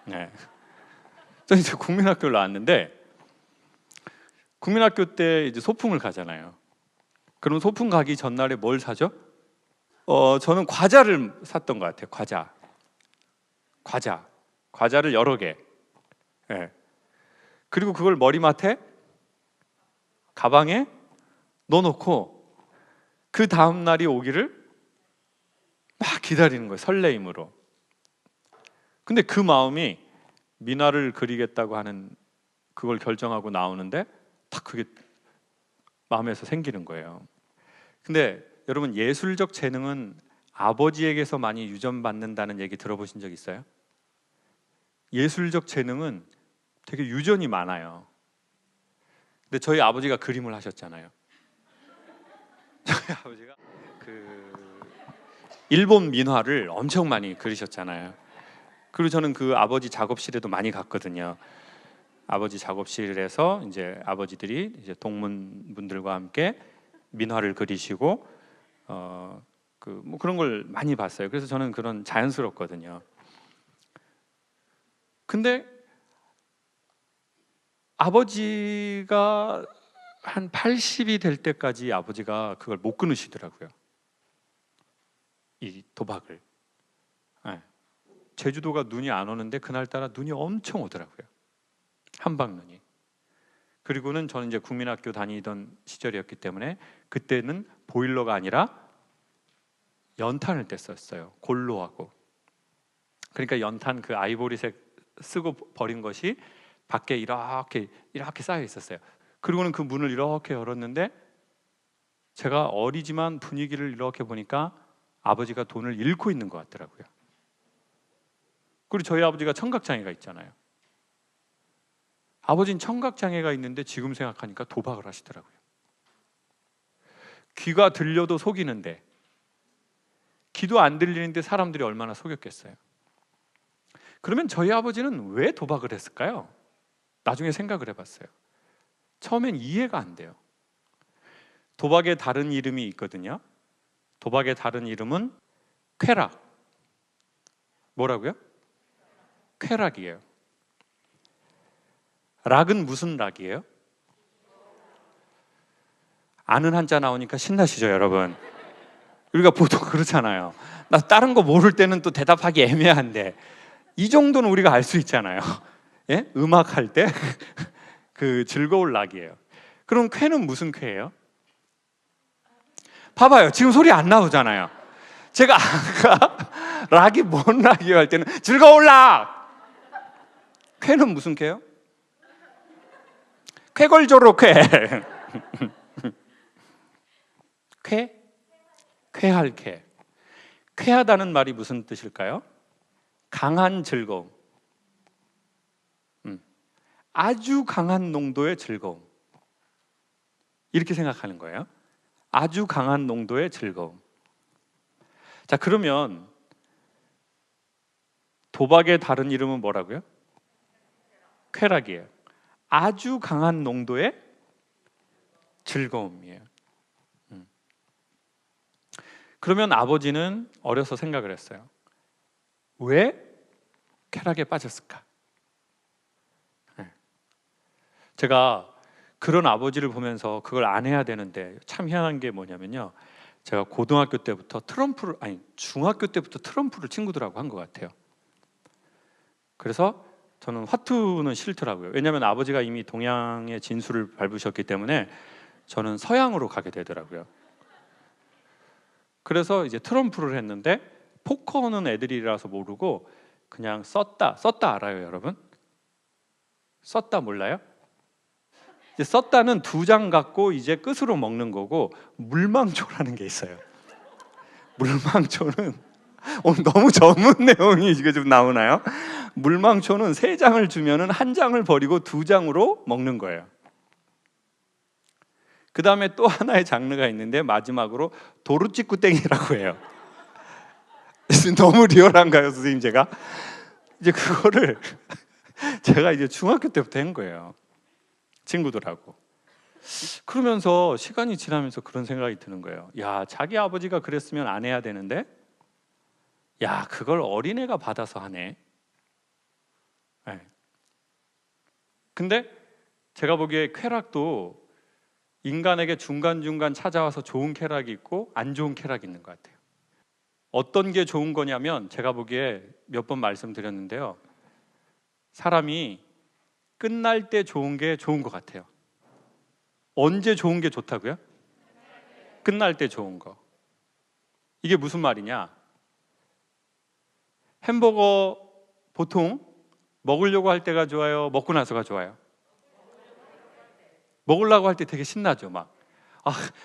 네. 저는 이제 국민학교를 나왔는데, 국민학교 때 이제 소풍을 가잖아요. 그럼 소풍 가기 전날에 뭘 사죠? 저는 과자를 샀던 것 같아요. 과자를 여러 개. 네. 그리고 그걸 머리맡에, 가방에 넣어놓고 그 다음 날이 오기를 막 기다리는 거예요. 설레임으로. 근데 그 마음이 민화를 그리겠다고 하는 그걸 결정하고 나오는데 딱 그게 마음에서 생기는 거예요. 근데 여러분, 예술적 재능은 아버지에게서 많이 유전받는다는 얘기 들어보신 적 있어요? 예술적 재능은 되게 유전이 많아요. 근데 저희 아버지가 그림을 하셨잖아요. 저희 아버지가 일본 민화를 엄청 많이 그리셨잖아요. 그리고 저는 그 아버지 작업실에도 많이 갔거든요. 아버지 작업실에서 이제 아버지들이 이제 동문분들과 함께 민화를 그리시고 뭐 그런 걸 많이 봤어요. 그래서 저는 그런 자연스럽거든요. 근데 아버지가 한 80이 될 때까지 아버지가 그걸 못 끊으시더라고요. 이 도박을. 네. 제주도가 눈이 안 오는데 그날따라 눈이 엄청 오더라고요. 한방눈이. 그리고는 저는 이제 국민학교 다니던 시절이었기 때문에 그때는 보일러가 아니라 연탄을 뗐었어요. 골로하고. 그러니까 연탄 그 아이보리색 쓰고 버린 것이 밖에 이렇게 쌓여 있었어요. 그리고는 그 문을 이렇게 열었는데 제가 어리지만 분위기를 이렇게 보니까 아버지가 돈을 잃고 있는 것 같더라고요. 그리고 저희 아버지가 청각장애가 있잖아요. 아버지는 청각장애가 있는데 지금 생각하니까 도박을 하시더라고요. 귀가 들려도 속이는데, 귀도 안 들리는데 사람들이 얼마나 속였겠어요. 그러면 저희 아버지는 왜 도박을 했을까요? 나중에 생각을 해봤어요. 처음엔 이해가 안 돼요. 도박의 다른 이름이 있거든요. 도박의 다른 이름은 쾌락. 뭐라고요? 쾌락이에요. 락은 무슨 락이에요? 아는 한자 나오니까 신나시죠, 여러분? 우리가 보통 그렇잖아요. 나 다른 거 모를 때는 또 대답하기 애매한데 이 정도는 우리가 알 수 있잖아요. 예? 음악 할 때 그 즐거울 락이에요. 그럼 쾌는 무슨 쾌예요? 봐봐요. 지금 소리 안 나오잖아요. 제가 아까 락이 뭔 락이에요 할 때는 즐거울 락. 쾌는 무슨 쾌예요? 쾌걸조로 쾌. 쾌? 쾌할 쾌. 쾌하다는 말이 무슨 뜻일까요? 강한 즐거움. 아주 강한 농도의 즐거움. 이렇게 생각하는 거예요. 아주 강한 농도의 즐거움. 자, 그러면 도박의 다른 이름은 뭐라고요? 쾌락이에요. 아주 강한 농도의 즐거움이에요. 그러면 아버지는 어려서 생각을 했어요. 왜 쾌락에 빠졌을까? 제가 그런 아버지를 보면서 그걸 안 해야 되는데 참 희한한 게 뭐냐면요. 제가 고등학교 때부터 중학교 때부터 트럼프를 친구들하고 한 것 같아요. 그래서 저는 화투는 싫더라고요. 왜냐하면 아버지가 이미 동양의 진수를 밟으셨기 때문에 저는 서양으로 가게 되더라고요. 그래서 이제 트럼프를 했는데 포커는 애들이라서 모르고 그냥 썼다 알아요, 여러분? 썼다 몰라요? 이제 썼다는 2장 갖고 이제 끝으로 먹는 거고, 물망초라는 게 있어요. 물망초는 오늘 너무 전문 내용이 이게 좀 나오나요? 물망초는 3장을 주면은 1장을 버리고 2장으로 먹는 거예요. 그 다음에 또 하나의 장르가 있는데 마지막으로 도루찌꾸땡이라고 해요. 너무 리얼한가요, 선생님? 제가 이제 그거를 제가 이제 중학교 때부터 한 거예요, 친구들하고. 그러면서 시간이 지나면서 그런 생각이 드는 거예요. 야, 자기 아버지가 그랬으면 안 해야 되는데, 야, 그걸 어린애가 받아서 하네. 네. 근데 제가 보기에 쾌락도 인간에게 중간중간 찾아와서 좋은 쾌락이 있고 안 좋은 쾌락이 있는 것 같아요. 어떤 게 좋은 거냐면, 제가 보기에 몇 번 말씀드렸는데요, 사람이 끝날 때 좋은 게 좋은 것 같아요. 언제 좋은 게 좋다고요? 끝날 때 좋은 거. 이게 무슨 말이냐? 햄버거 보통 먹으려고 할 때가 좋아요? 먹고 나서가 좋아요? 먹으려고 할 때 되게 신나죠. 막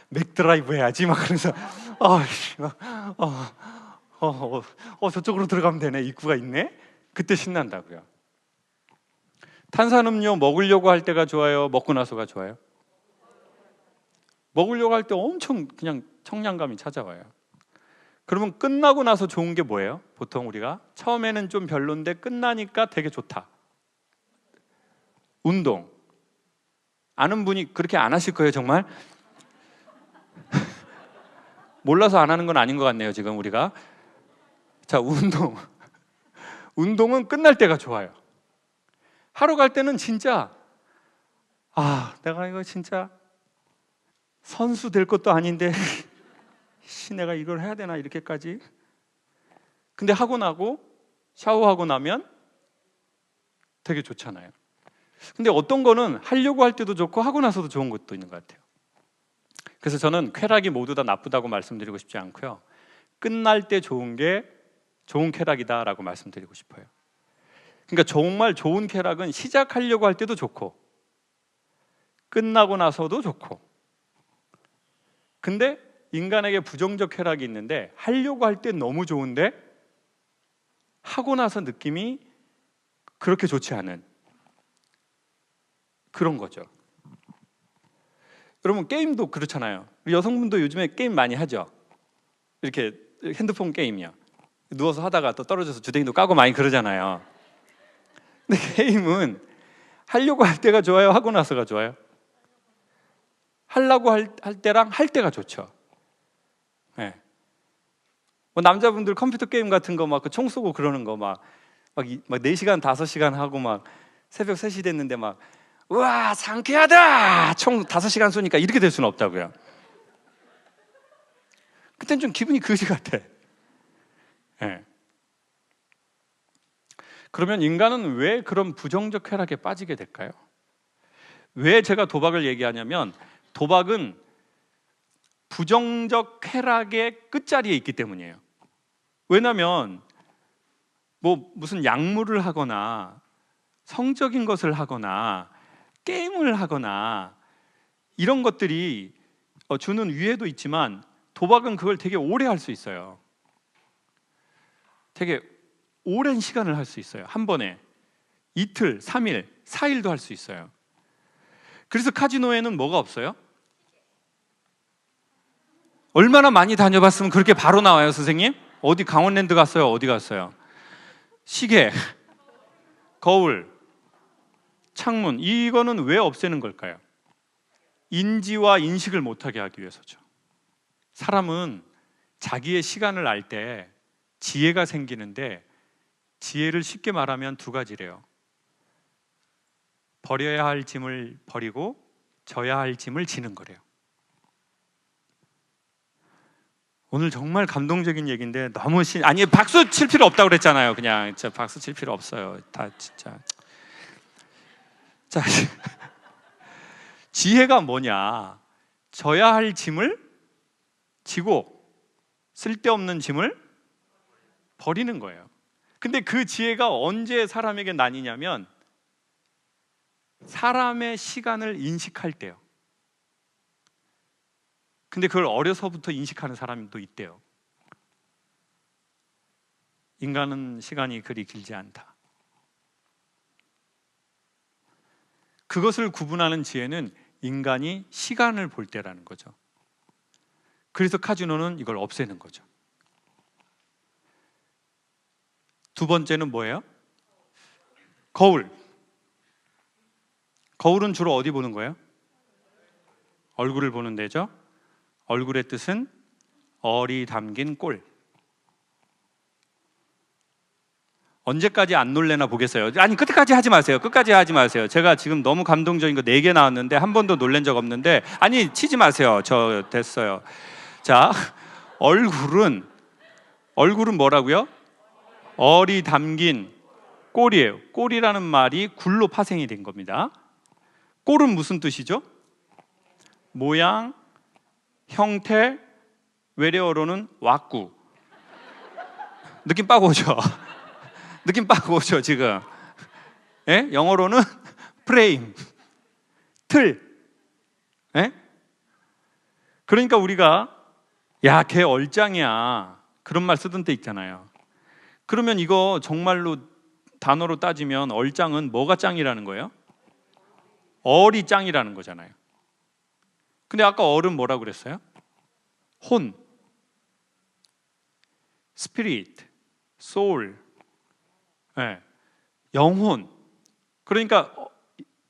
맥드라이브 해야지 막 그래서 저쪽으로 들어가면 되네. 입구가 있네. 그때 신난다고요. 탄산음료 먹으려고 할 때가 좋아요? 먹고 나서가 좋아요? 먹으려고 할 때 엄청 그냥 청량감이 찾아와요. 그러면 끝나고 나서 좋은 게 뭐예요? 보통 우리가 처음에는 좀 별론데 끝나니까 되게 좋다. 운동. 아는 분이 그렇게 안 하실 거예요, 정말? 몰라서 안 하는 건 아닌 것 같네요, 지금 우리가. 자, 운동. 운동은 끝날 때가 좋아요. 하러 갈 때는 진짜 내가 이거 진짜 선수 될 것도 아닌데 내가 이걸 해야 되나 이렇게까지. 근데 하고 나고 샤워하고 나면 되게 좋잖아요. 근데 어떤 거는 하려고 할 때도 좋고 하고 나서도 좋은 것도 있는 것 같아요. 그래서 저는 쾌락이 모두 다 나쁘다고 말씀드리고 싶지 않고요, 끝날 때 좋은 게 좋은 쾌락이다라고 말씀드리고 싶어요. 그러니까 정말 좋은 쾌락은 시작하려고 할 때도 좋고 끝나고 나서도 좋고. 근데 인간에게 부정적 쾌락이 있는데 하려고 할 때 너무 좋은데 하고 나서 느낌이 그렇게 좋지 않은 그런 거죠. 여러분, 게임도 그렇잖아요. 여성분도 요즘에 게임 많이 하죠. 이렇게 핸드폰 게임이요. 누워서 하다가 또 떨어져서 주댕이도 까고 많이 그러잖아요. 근데 게임은 하려고 할 때가 좋아요? 하고 나서가 좋아요? 하려고 할 때랑 할 때가 좋죠. 네. 뭐 남자분들 컴퓨터 게임 같은 거 막 총 쏘고 그러는 거 막 4시간, 5시간 하고 막 새벽 3시 됐는데 막 우와 상쾌하다! 총 5시간 쏘니까 이렇게 될 수는 없다고요. 그땐 좀 기분이 그지 같아. 네. 그러면 인간은 왜 그런 부정적 쾌락에 빠지게 될까요? 왜 제가 도박을 얘기하냐면, 도박은 부정적 쾌락의 끝자리에 있기 때문이에요. 왜냐하면 뭐 무슨 약물을 하거나 성적인 것을 하거나 게임을 하거나 이런 것들이 주는 유해도 있지만, 도박은 그걸 되게 오래 할 수 있어요. 되게 오랜 시간을 할 수 있어요. 한 번에 이틀, 3일, 4일도 할 수 있어요. 그래서 카지노에는 뭐가 없어요? 얼마나 많이 다녀봤으면 그렇게 바로 나와요, 선생님? 어디 강원랜드 갔어요? 어디 갔어요? 시계, 거울, 창문, 이거는 왜 없애는 걸까요? 인지와 인식을 못하게 하기 위해서죠. 사람은 자기의 시간을 알 때 지혜가 생기는데, 지혜를 쉽게 말하면 두 가지래요. 버려야 할 짐을 버리고 져야 할 짐을 지는 거래요. 오늘 정말 감동적인 얘기인데 너무 아니 박수 칠 필요 없다고 그랬잖아요. 그냥 진짜 박수 칠 필요 없어요. 다 진짜. 자, 지혜가 뭐냐? 져야 할 짐을 지고 쓸데없는 짐을 버리는 거예요. 근데 그 지혜가 언제 사람에게 나뉘냐면, 사람의 시간을 인식할 때요. 근데 그걸 어려서부터 인식하는 사람도 있대요. 인간은 시간이 그리 길지 않다. 그것을 구분하는 지혜는 인간이 시간을 볼 때라는 거죠. 그래서 카지노는 이걸 없애는 거죠. 두 번째는 뭐예요? 거울. 거울은 주로 어디 보는 거예요? 얼굴을 보는 데죠. 얼굴의 뜻은 얼이 담긴 꼴. 언제까지 안 놀래나 보겠어요. 아니, 끝까지 하지 마세요. 끝까지 하지 마세요. 제가 지금 너무 감동적인 거 4개 나왔는데 한 번도 놀란 적 없는데, 아니 치지 마세요. 저 됐어요. 자, 얼굴은 뭐라고요? 얼이 담긴 꼴이에요. 꼴이라는 말이 굴로 파생이 된 겁니다. 꼴은 무슨 뜻이죠? 모양, 형태, 외래어로는 왁구. 느낌 빠고 오죠? 느낌 빠고 오죠 지금? 예? 영어로는 프레임, 틀. 예? 그러니까 우리가 야, 걔 얼짱이야. 그런 말 쓰던 때 있잖아요. 그러면 이거 정말로 단어로 따지면 얼짱은 뭐가 짱이라는 거예요? 얼이 짱이라는 거잖아요. 근데 아까 얼은 뭐라고 그랬어요? 혼, 스피릿, 소울, 네, 영혼. 그러니까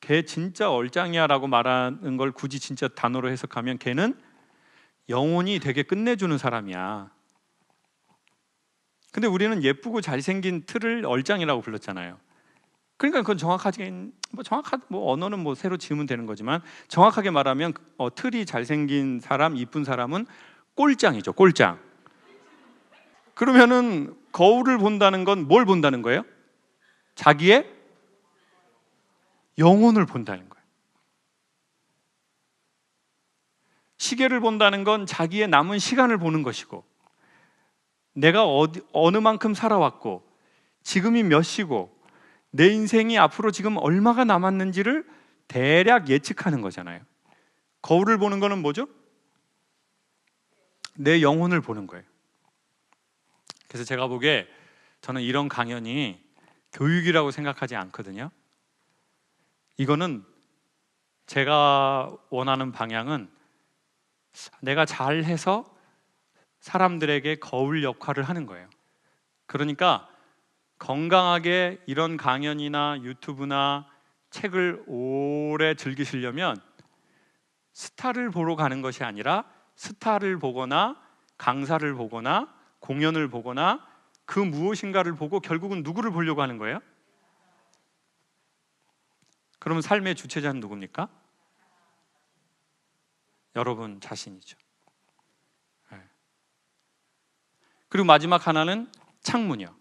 걔 진짜 얼짱이야라고 말하는 걸 굳이 진짜 단어로 해석하면 걔는 영혼이 되게 끝내주는 사람이야. 근데 우리는 예쁘고 잘생긴 틀을 얼짱이라고 불렀잖아요. 그러니까 그건 정확하게 뭐 언어는 뭐 새로 지으면 되는 거지만 정확하게 말하면 틀이 잘생긴 사람, 이쁜 사람은 꼴짱이죠. 꼴짱. 그러면은 거울을 본다는 건 뭘 본다는 거예요? 자기의 영혼을 본다는 거예요. 시계를 본다는 건 자기의 남은 시간을 보는 것이고, 내가 어느 만큼 살아왔고, 지금이 몇 시고, 내 인생이 앞으로 지금 얼마가 남았는지를 대략 예측하는 거잖아요. 거울을 보는 거는 뭐죠? 내 영혼을 보는 거예요. 그래서 제가 보기에 저는 이런 강연이 교육이라고 생각하지 않거든요. 이거는 제가 원하는 방향은 내가 잘해서 사람들에게 거울 역할을 하는 거예요. 그러니까 건강하게 이런 강연이나 유튜브나 책을 오래 즐기시려면 스타를 보러 가는 것이 아니라 스타를 보거나 강사를 보거나 공연을 보거나 그 무엇인가를 보고 결국은 누구를 보려고 하는 거예요? 그러면 삶의 주체자는 누굽니까? 여러분 자신이죠. 네. 그리고 마지막 하나는 창문이요.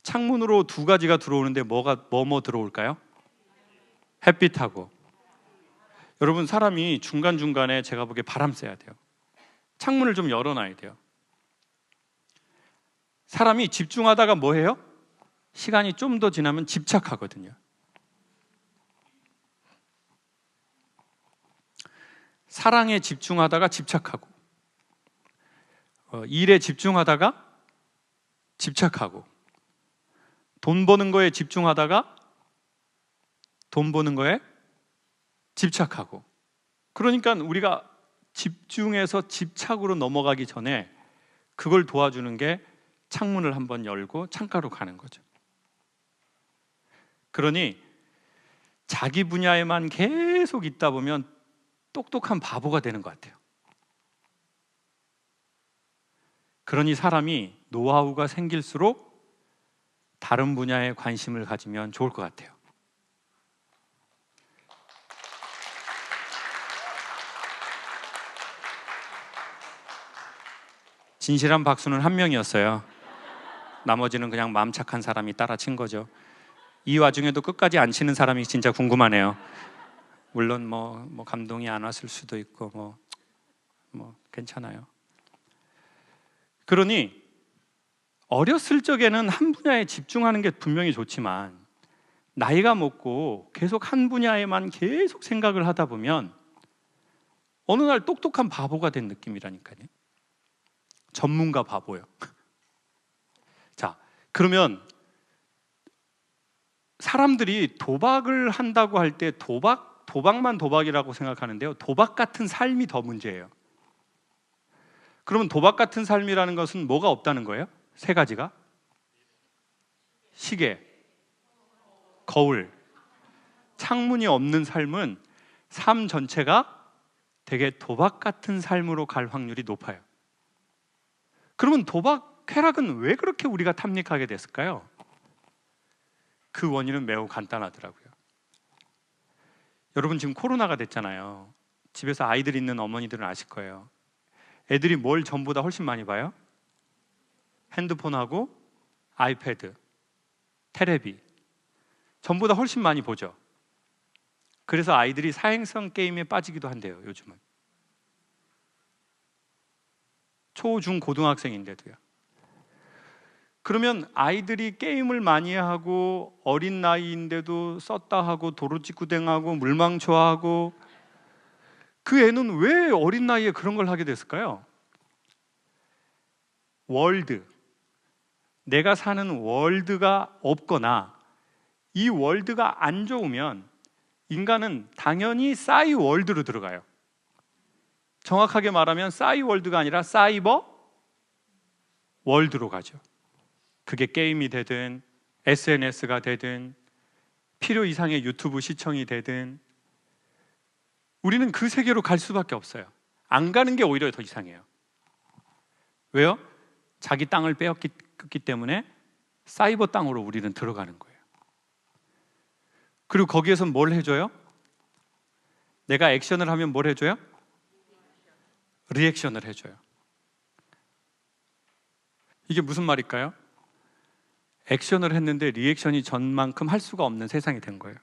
창문으로 두 가지가 들어오는데 뭐 들어올까요? 햇빛하고. 여러분 사람이 중간중간에 제가 보기에 바람 쐬야 돼요. 창문을 좀 열어놔야 돼요. 사람이 집중하다가 뭐 해요? 시간이 좀 더 지나면 집착하거든요. 사랑에 집중하다가 집착하고, 일에 집중하다가 집착하고, 돈 버는 거에 집중하다가 돈 버는 거에 집착하고. 그러니까 우리가 집중해서 집착으로 넘어가기 전에 그걸 도와주는 게 창문을 한번 열고 창가로 가는 거죠. 그러니 자기 분야에만 계속 있다 보면 똑똑한 바보가 되는 것 같아요. 그러니 사람이 노하우가 생길수록 다른 분야에 관심을 가지면 좋을 것 같아요. 진실한 박수는 한 명이었어요. 나머지는 그냥 마음 착한 사람이 따라 친 거죠. 이 와중에도 끝까지 안 치는 사람이 진짜 궁금하네요. 물론 뭐 감동이 안 왔을 수도 있고 뭐 괜찮아요. 그러니 어렸을 적에는 한 분야에 집중하는 게 분명히 좋지만 나이가 먹고 계속 한 분야에만 계속 생각을 하다 보면 어느 날 똑똑한 바보가 된 느낌이라니까요. 전문가 바보요. 자, 그러면 사람들이 도박을 한다고 할 때 도박만 도박이라고 생각하는데요. 도박 같은 삶이 더 문제예요. 그러면 도박 같은 삶이라는 것은 뭐가 없다는 거예요? 세 가지가. 시계, 거울, 창문이 없는 삶은 삶 전체가 되게 도박 같은 삶으로 갈 확률이 높아요. 그러면 도박 쾌락은 왜 그렇게 우리가 탐닉하게 됐을까요? 그 원인은 매우 간단하더라고요. 여러분 지금 코로나가 됐잖아요. 집에서 아이들 있는 어머니들은 아실 거예요. 애들이 뭘 전보다 훨씬 많이 봐요? 핸드폰하고 아이패드, 테레비. 전보다 훨씬 많이 보죠. 그래서 아이들이 사행성 게임에 빠지기도 한대요, 요즘은. 초, 중, 고등학생인데도요. 그러면 아이들이 게임을 많이 하고 어린 나이인데도 썼다 하고 도로직구댕하고 물망초하고 그 애는 왜 어린 나이에 그런 걸 하게 됐을까요? 월드, 내가 사는 월드가 없거나 이 월드가 안 좋으면 인간은 당연히 싸이 월드로 들어가요. 정확하게 말하면 싸이 월드가 아니라 사이버 월드로 가죠. 그게 게임이 되든 SNS가 되든 필요 이상의 유튜브 시청이 되든 우리는 그 세계로 갈 수밖에 없어요. 안 가는 게 오히려 더 이상해요. 왜요? 자기 땅을 빼앗기 때문에 사이버 땅으로 우리는 들어가는 거예요. 그리고 거기에서 뭘 해줘요? 내가 액션을 하면 뭘 해줘요? 리액션을 해줘요. 이게 무슨 말일까요? 액션을 했는데 리액션이 전만큼 할 수가 없는 세상이 된 거예요.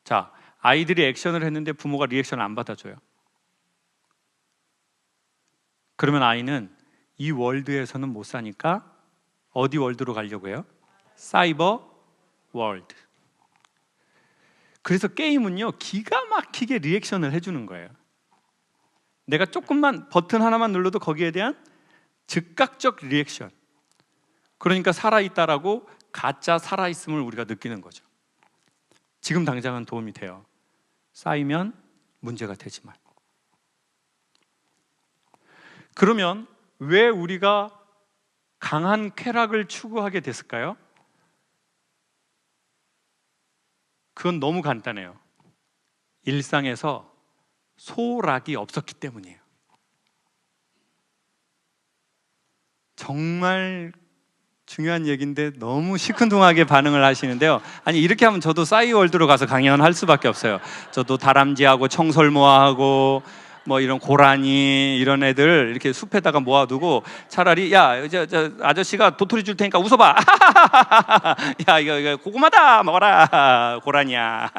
자, 아이들이 액션을 했는데 부모가 리액션을 안 받아줘요. 그러면 아이는 이 월드에서는 못 사니까 어디 월드로 가려고 해요? 사이버 월드. 그래서 게임은요, 기가 막히게 리액션을 해주는 거예요. 내가 조금만 버튼 하나만 눌러도 거기에 대한 즉각적 리액션. 그러니까 살아있다라고 가짜 살아있음을 우리가 느끼는 거죠. 지금 당장은 도움이 돼요. 쌓이면 문제가 되지만. 그러면 왜 우리가 강한 쾌락을 추구하게 됐을까요? 그건 너무 간단해요. 일상에서 소락이 없었기 때문이에요. 정말 중요한 얘기인데 너무 시큰둥하게 반응을 하시는데요. 아니, 이렇게 하면 저도 싸이월드로 가서 강연할 수밖에 없어요. 저도 다람쥐하고 청설모아하고 뭐 이런 고라니 이런 애들 이렇게 숲에다가 모아두고 차라리 야, 저 아저씨가 도토리 줄 테니까 웃어봐. 야, 이거 고구마다 먹어라, 고라니야.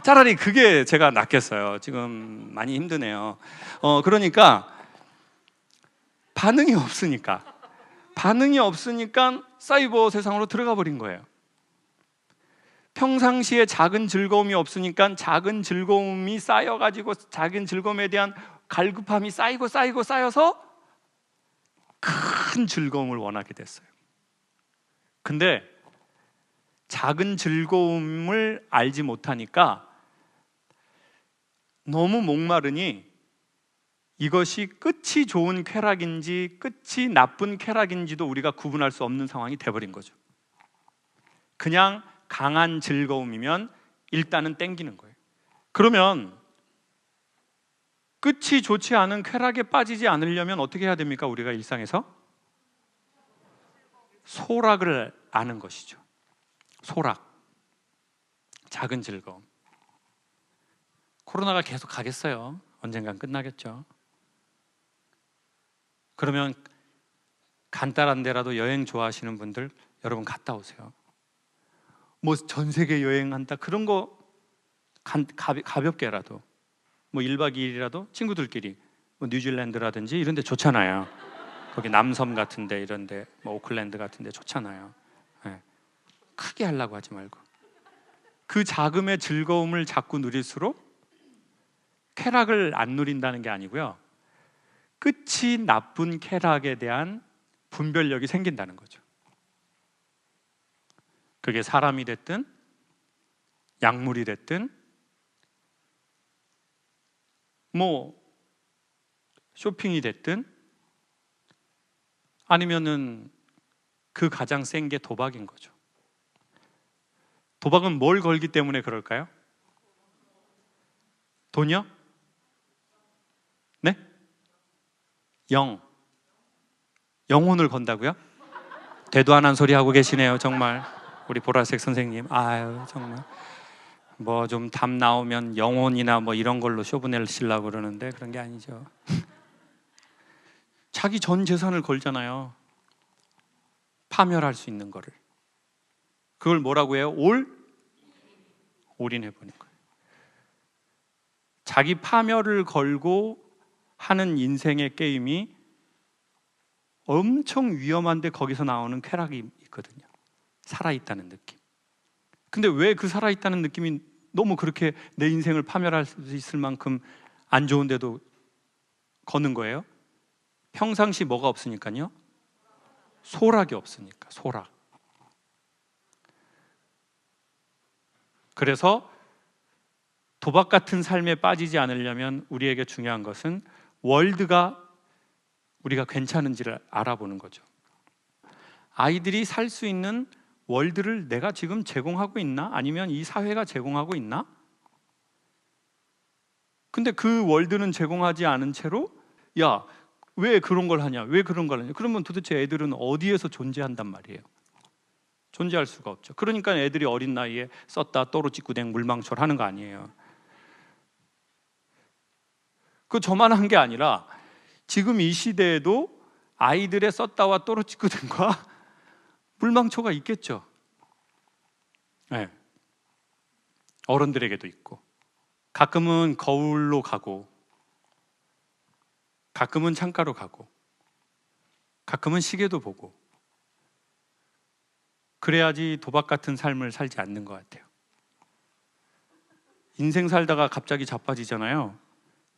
차라리 그게 제가 낫겠어요. 지금 많이 힘드네요. 그러니까 반응이 없으니까 사이버 세상으로 들어가 버린 거예요. 평상시에 작은 즐거움이 없으니까 작은 즐거움이 쌓여가지고 작은 즐거움에 대한 갈급함이 쌓여서 큰 즐거움을 원하게 됐어요. 근데 작은 즐거움을 알지 못하니까 너무 목마르니 이것이 끝이 좋은 쾌락인지 끝이 나쁜 쾌락인지도 우리가 구분할 수 없는 상황이 돼버린 거죠. 그냥 강한 즐거움이면 일단은 땡기는 거예요. 그러면 끝이 좋지 않은 쾌락에 빠지지 않으려면 어떻게 해야 됩니까? 우리가 일상에서 소락을 아는 것이죠. 소락, 작은 즐거움. 코로나가 계속 가겠어요. 언젠간 끝나겠죠. 그러면 간단한 데라도 여행 좋아하시는 분들 여러분 갔다 오세요. 뭐 전 세계 여행한다 그런 거 가볍게라도 뭐 1박 2일이라도 친구들끼리 뭐 뉴질랜드라든지 이런 데 좋잖아요. 거기 남섬 같은 데 이런 데 뭐 오클랜드 같은 데 좋잖아요. 네. 크게 하려고 하지 말고 그 자금의 즐거움을 자꾸 누릴수록 쾌락을 안 누린다는 게 아니고요. 끝이 나쁜 쾌락에 대한 분별력이 생긴다는 거죠. 그게 사람이 됐든 약물이 됐든 뭐 쇼핑이 됐든 아니면은 그 가장 센 게 도박인 거죠. 도박은 뭘 걸기 때문에 그럴까요? 돈이요? 네? 영혼을 건다고요? 되도 안 한 소리 하고 계시네요. 정말 우리 보라색 선생님. 아유 정말 뭐 좀 답 나오면 영혼이나 뭐 이런 걸로 쇼부내시려고 그러는데 그런 게 아니죠. 자기 전 재산을 걸잖아요. 파멸할 수 있는 거를. 그걸 뭐라고 해요? 올인해버린 거예요. 자기 파멸을 걸고 하는 인생의 게임이 엄청 위험한데 거기서 나오는 쾌락이 있거든요. 살아있다는 느낌. 근데 왜 그 살아있다는 느낌이 너무 그렇게 내 인생을 파멸할 수 있을 만큼 안 좋은데도 거는 거예요? 평상시 뭐가 없으니까요? 소락이 없으니까, 소락. 그래서 도박 같은 삶에 빠지지 않으려면 우리에게 중요한 것은 월드가 우리가 괜찮은지를 알아보는 거죠. 아이들이 살 수 있는 월드를 내가 지금 제공하고 있나? 아니면 이 사회가 제공하고 있나? 근데 그 월드는 제공하지 않은 채로 야, 왜 그런 걸 하냐? 왜 그런 걸 하냐? 그러면 도대체 애들은 어디에서 존재한단 말이에요? 존재할 수가 없죠. 그러니까 애들이 어린 나이에 썼다 또르찌꾸댕 물망초를 하는 거 아니에요. 그 저만 한 게 아니라 지금 이 시대에도 아이들의 썼다와 또르찌꾸댕과 물망초가 있겠죠. 네. 어른들에게도 있고, 가끔은 거울로 가고, 가끔은 창가로 가고, 가끔은 시계도 보고, 그래야지 도박 같은 삶을 살지 않는 것 같아요. 인생 살다가 갑자기 자빠지잖아요.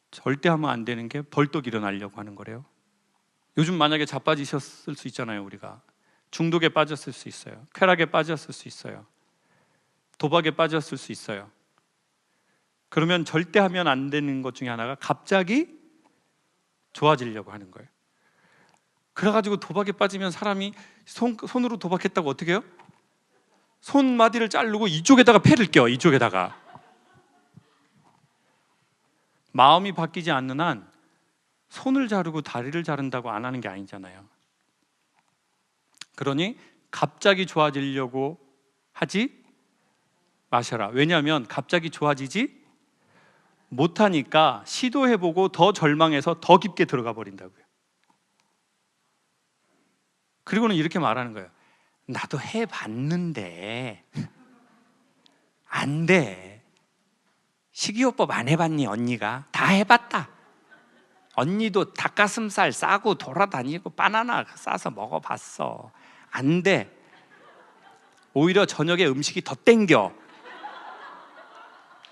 절대 하면 안 되는 게 벌떡 일어나려고 하는 거래요. 요즘 만약에 자빠지셨을 수 있잖아요. 우리가 중독에 빠졌을 수 있어요. 쾌락에 빠졌을 수 있어요. 도박에 빠졌을 수 있어요. 그러면 절대 하면 안 되는 것 중에 하나가 갑자기 좋아지려고 하는 거예요. 그래가지고 도박에 빠지면 사람이 손으로 도박했다고 어떻게 해요? 손마디를 자르고 이쪽에다가 패를 껴. 이쪽에다가. 마음이 바뀌지 않는 한 손을 자르고 다리를 자른다고 안 하는 게 아니잖아요. 그러니 갑자기 좋아지려고 하지 마셔라. 왜냐하면 갑자기 좋아지지 못하니까 시도해보고 더 절망해서 더 깊게 들어가 버린다고요. 그리고는 이렇게 말하는 거예요. 나도 해봤는데 안 돼. 식이요법 안 해봤니 언니가? 다 해봤다. 언니도 닭가슴살 싸고 돌아다니고 바나나 싸서 먹어봤어. 안 돼. 오히려 저녁에 음식이 더 땡겨.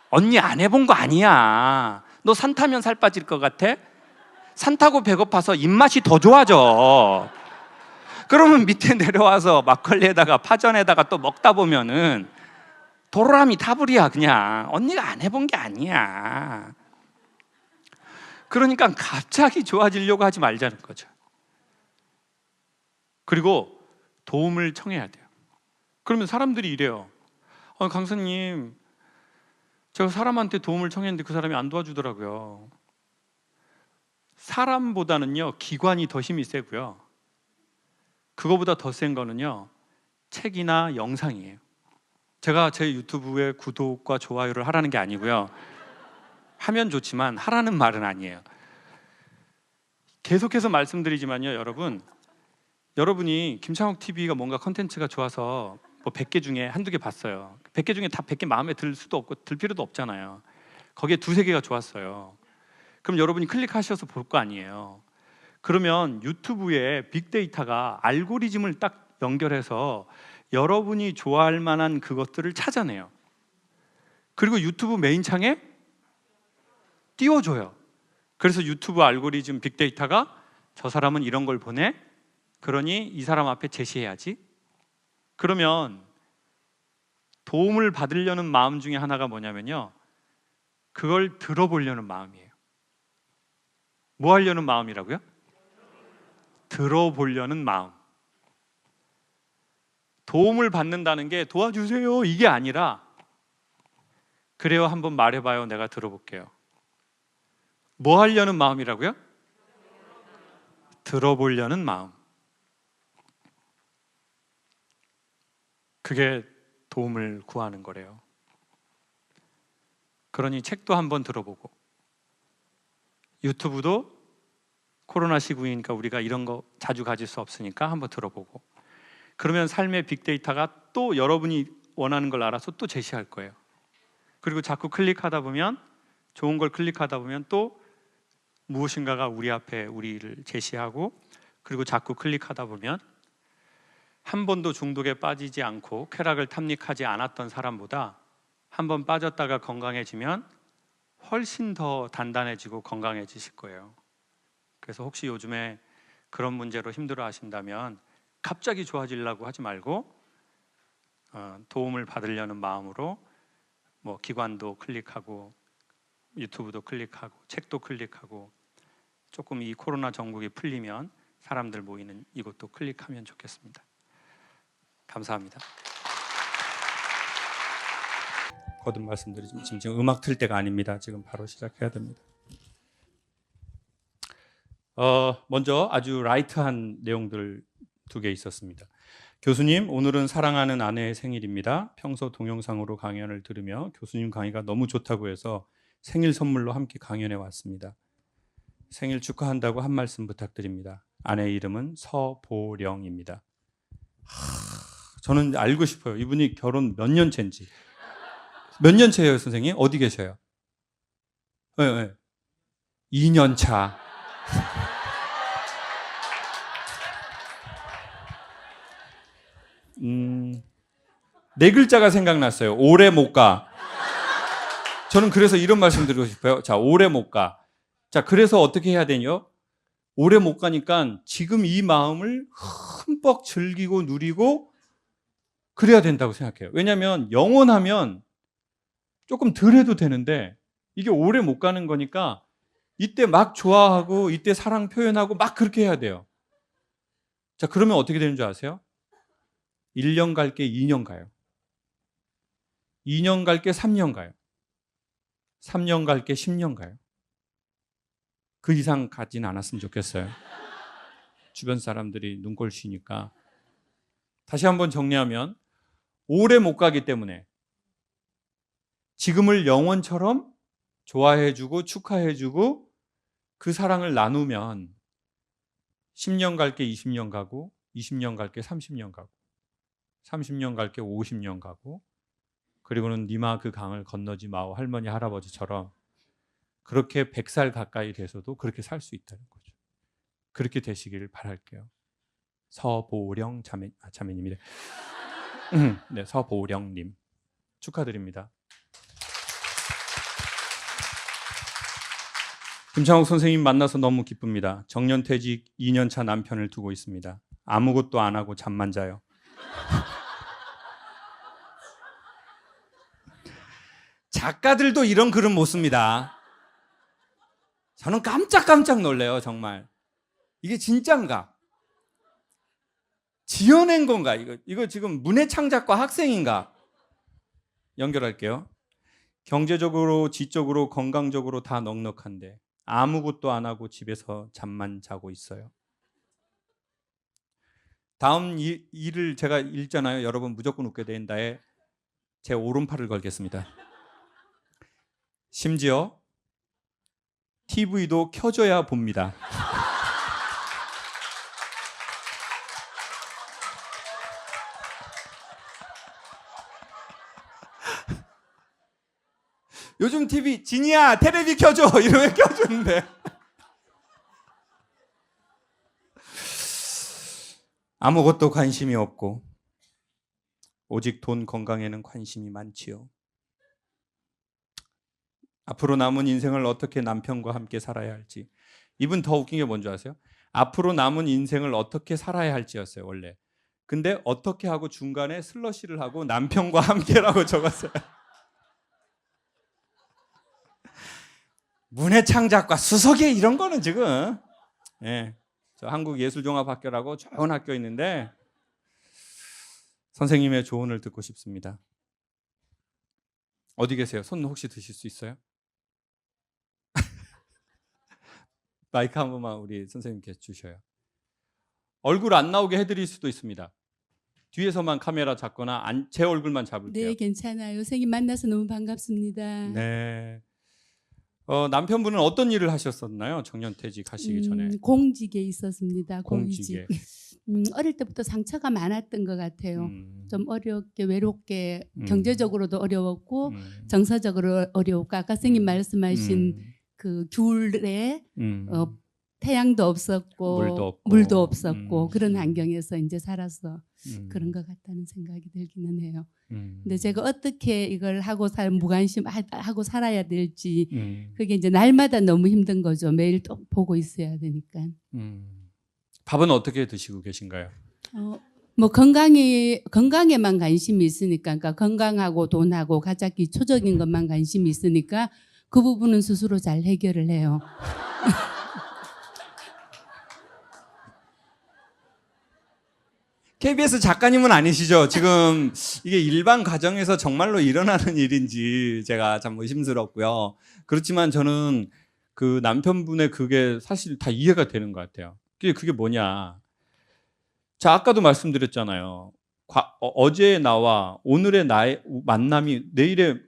언니 안 해본 거 아니야. 너 산 타면 살 빠질 것 같아? 산 타고 배고파서 입맛이 더 좋아져. 그러면 밑에 내려와서 막걸리에다가 파전에다가 또 먹다 보면은 도라미 타불이야 그냥. 언니가 안 해본 게 아니야. 그러니까 갑자기 좋아지려고 하지 말자는 거죠. 그리고 도움을 청해야 돼요. 그러면 사람들이 이래요. 강사님, 제가 사람한테 도움을 청했는데 그 사람이 안 도와주더라고요. 사람보다는요 기관이 더 힘이 세고요, 그거보다 더 센 거는요 책이나 영상이에요. 제가 제 유튜브에 구독과 좋아요를 하라는 게 아니고요, 하면 좋지만 하라는 말은 아니에요. 계속해서 말씀드리지만요, 여러분이 김창욱 TV가 뭔가 컨텐츠가 좋아서 뭐 100개 중에 한두 개 봤어요. 100개 중에 다 100개 마음에 들 수도 없고 들 필요도 없잖아요. 거기에 두세 개가 좋았어요. 그럼 여러분이 클릭하셔서 볼 거 아니에요. 그러면 유튜브에 빅데이터가 알고리즘을 딱 연결해서 여러분이 좋아할 만한 그것들을 찾아내요. 그리고 유튜브 메인 창에 띄워줘요. 그래서 유튜브 알고리즘 빅데이터가 저 사람은 이런 걸 보내, 그러니 이 사람 앞에 제시해야지. 그러면 도움을 받으려는 마음 중에 하나가 뭐냐면요, 그걸 들어보려는 마음이에요. 뭐 하려는 마음이라고요? 들어보려는 마음. 도움을 받는다는 게 도와주세요 이게 아니라, 그래요 한번 말해봐요 내가 들어볼게요. 뭐 하려는 마음이라고요? 들어보려는 마음. 그게 도움을 구하는 거래요. 그러니 책도 한번 들어보고, 유튜브도 코로나 시국이니까 우리가 이런 거 자주 가질 수 없으니까 한번 들어보고, 그러면 삶의 빅데이터가 또 여러분이 원하는 걸 알아서 또 제시할 거예요. 그리고 자꾸 클릭하다 보면, 좋은 걸 클릭하다 보면 또 무엇인가가 우리 앞에 우리를 제시하고, 그리고 자꾸 클릭하다 보면 한 번도 중독에 빠지지 않고 쾌락을 탐닉하지 않았던 사람보다 한번 빠졌다가 건강해지면 훨씬 더 단단해지고 건강해지실 거예요. 그래서 혹시 요즘에 그런 문제로 힘들어 하신다면 갑자기 좋아지려고 하지 말고 도움을 받으려는 마음으로 뭐 기관도 클릭하고 유튜브도 클릭하고 책도 클릭하고 조금 이 코로나 정국이 풀리면 사람들 모이는 이곳도 클릭하면 좋겠습니다. 감사합니다. 거듭 말씀드리지만 지금 음악 틀 때가 아닙니다. 지금 바로 시작해야 됩니다. 먼저 아주 라이트한 내용들 2개 있었습니다. 교수님, 오늘은 사랑하는 아내의 생일입니다. 평소 동영상으로 강연을 들으며 교수님 강의가 너무 좋다고 해서 생일 선물로 함께 강연해 왔습니다. 생일 축하한다고 한 말씀 부탁드립니다. 아내의 이름은 서보령입니다. 저는 알고 싶어요. 이분이 결혼 몇 년 차인지. 몇 년 차예요, 선생님? 어디 계셔요? 네. 2년 차. 네 글자가 생각났어요. 오래 못 가. 저는 그래서 이런 말씀 드리고 싶어요. 자, 오래 못 가. 자, 그래서 어떻게 해야 되냐? 오래 못 가니까 지금 이 마음을 흠뻑 즐기고 누리고 그래야 된다고 생각해요. 왜냐하면 영원하면 조금 덜 해도 되는데 이게 오래 못 가는 거니까 이때 막 좋아하고 이때 사랑 표현하고 막 그렇게 해야 돼요. 자, 그러면 어떻게 되는 줄 아세요? 1년 갈 게 2년 가요. 2년 갈 게 3년 가요. 3년 갈 게 10년 가요. 그 이상 가진 않았으면 좋겠어요. 주변 사람들이 눈꼴 쉬니까. 다시 한번 정리하면 오래 못 가기 때문에 지금을 영원처럼 좋아해주고 축하해주고 그 사랑을 나누면 10년 갈 게 20년 가고 20년 갈 게 30년 가고 30년 갈 게 50년 가고 그리고는 니마 그 강을 건너지 마오 할머니 할아버지처럼 그렇게 100살 가까이 돼서도 그렇게 살 수 있다는 거죠. 그렇게 되시기를 바랄게요. 서보령 자매님이래. 네, 서보령님 축하드립니다. 김창욱 선생님 만나서 너무 기쁩니다. 정년퇴직 2년차 남편을 두고 있습니다. 아무것도 안 하고 잠만 자요. 작가들도 이런 글은 못 씁니다. 저는 깜짝깜짝 놀래요, 정말. 이게 진짠가? 지어낸 건가? 이거 지금 문해창작과 학생인가? 연결할게요. 경제적으로, 지적으로, 건강적으로 다 넉넉한데 아무것도 안 하고 집에서 잠만 자고 있어요. 다음 일을 제가 읽잖아요. 여러분 무조건 웃게 된다에 제 오른팔을 걸겠습니다. 심지어 TV도 켜줘야 봅니다. 요즘 TV 진이야 테레비 켜줘 이러면 켜주는데 아무것도 관심이 없고 오직 돈 건강에는 관심이 많지요. 앞으로 남은 인생을 어떻게 남편과 함께 살아야 할지. 이분 더 웃긴 게 뭔지 아세요? 앞으로 남은 인생을 어떻게 살아야 할지였어요 원래. 근데 어떻게 하고 중간에 슬러시를 하고 남편과 함께라고 적었어요. 문해창작과 수석에 이런 거는 지금 저 한국예술종합학교라고 좋은 학교 있는데 선생님의 조언을 듣고 싶습니다. 어디 계세요? 손 혹시 드실 수 있어요? 마이크 한 번만 우리 선생님께 주셔요. 얼굴 안 나오게 해드릴 수도 있습니다. 뒤에서만 카메라 잡거나 제 얼굴만 잡을게요. 네, 괜찮아요. 선생님 만나서 너무 반갑습니다. 네. 남편분은 어떤 일을 하셨었나요? 정년퇴직 하시기 전에. 공직에 있었습니다. 공직에. 어릴 때부터 상처가 많았던 것 같아요. 좀 어렵게 외롭게 경제적으로도 어려웠고 정서적으로 어려웠고 아까 선생님 말씀하신 그 귤에 태양도 없었고 물도 없고. 없었고 그런 환경에서 이제 살아서 그런 음. 것 같다는 생각이 들기는 해요. 음. 근데 제가 어떻게 이걸 하고 무관심 하고 살아야 될지 음. 그게 이제 날마다 너무 힘든 거죠. 매일 또 보고 있어야 되니까. 밥은 어떻게 드시고 계신가요? 뭐 건강에만 관심이 있으니까, 그러니까 건강하고 돈하고 가장 기초적인 것만 관심이 있으니까 그 부분은 스스로 잘 해결을 해요. KBS 작가님은 아니시죠? 지금 이게 일반 가정에서 정말로 일어나는 일인지 제가 참 의심스럽고요. 그렇지만 저는 그 남편분의 그게 사실 다 이해가 되는 것 같아요. 그게 뭐냐? 자, 아까도 말씀드렸잖아요. 어제의 나와 오늘의 나의 만남이 내일의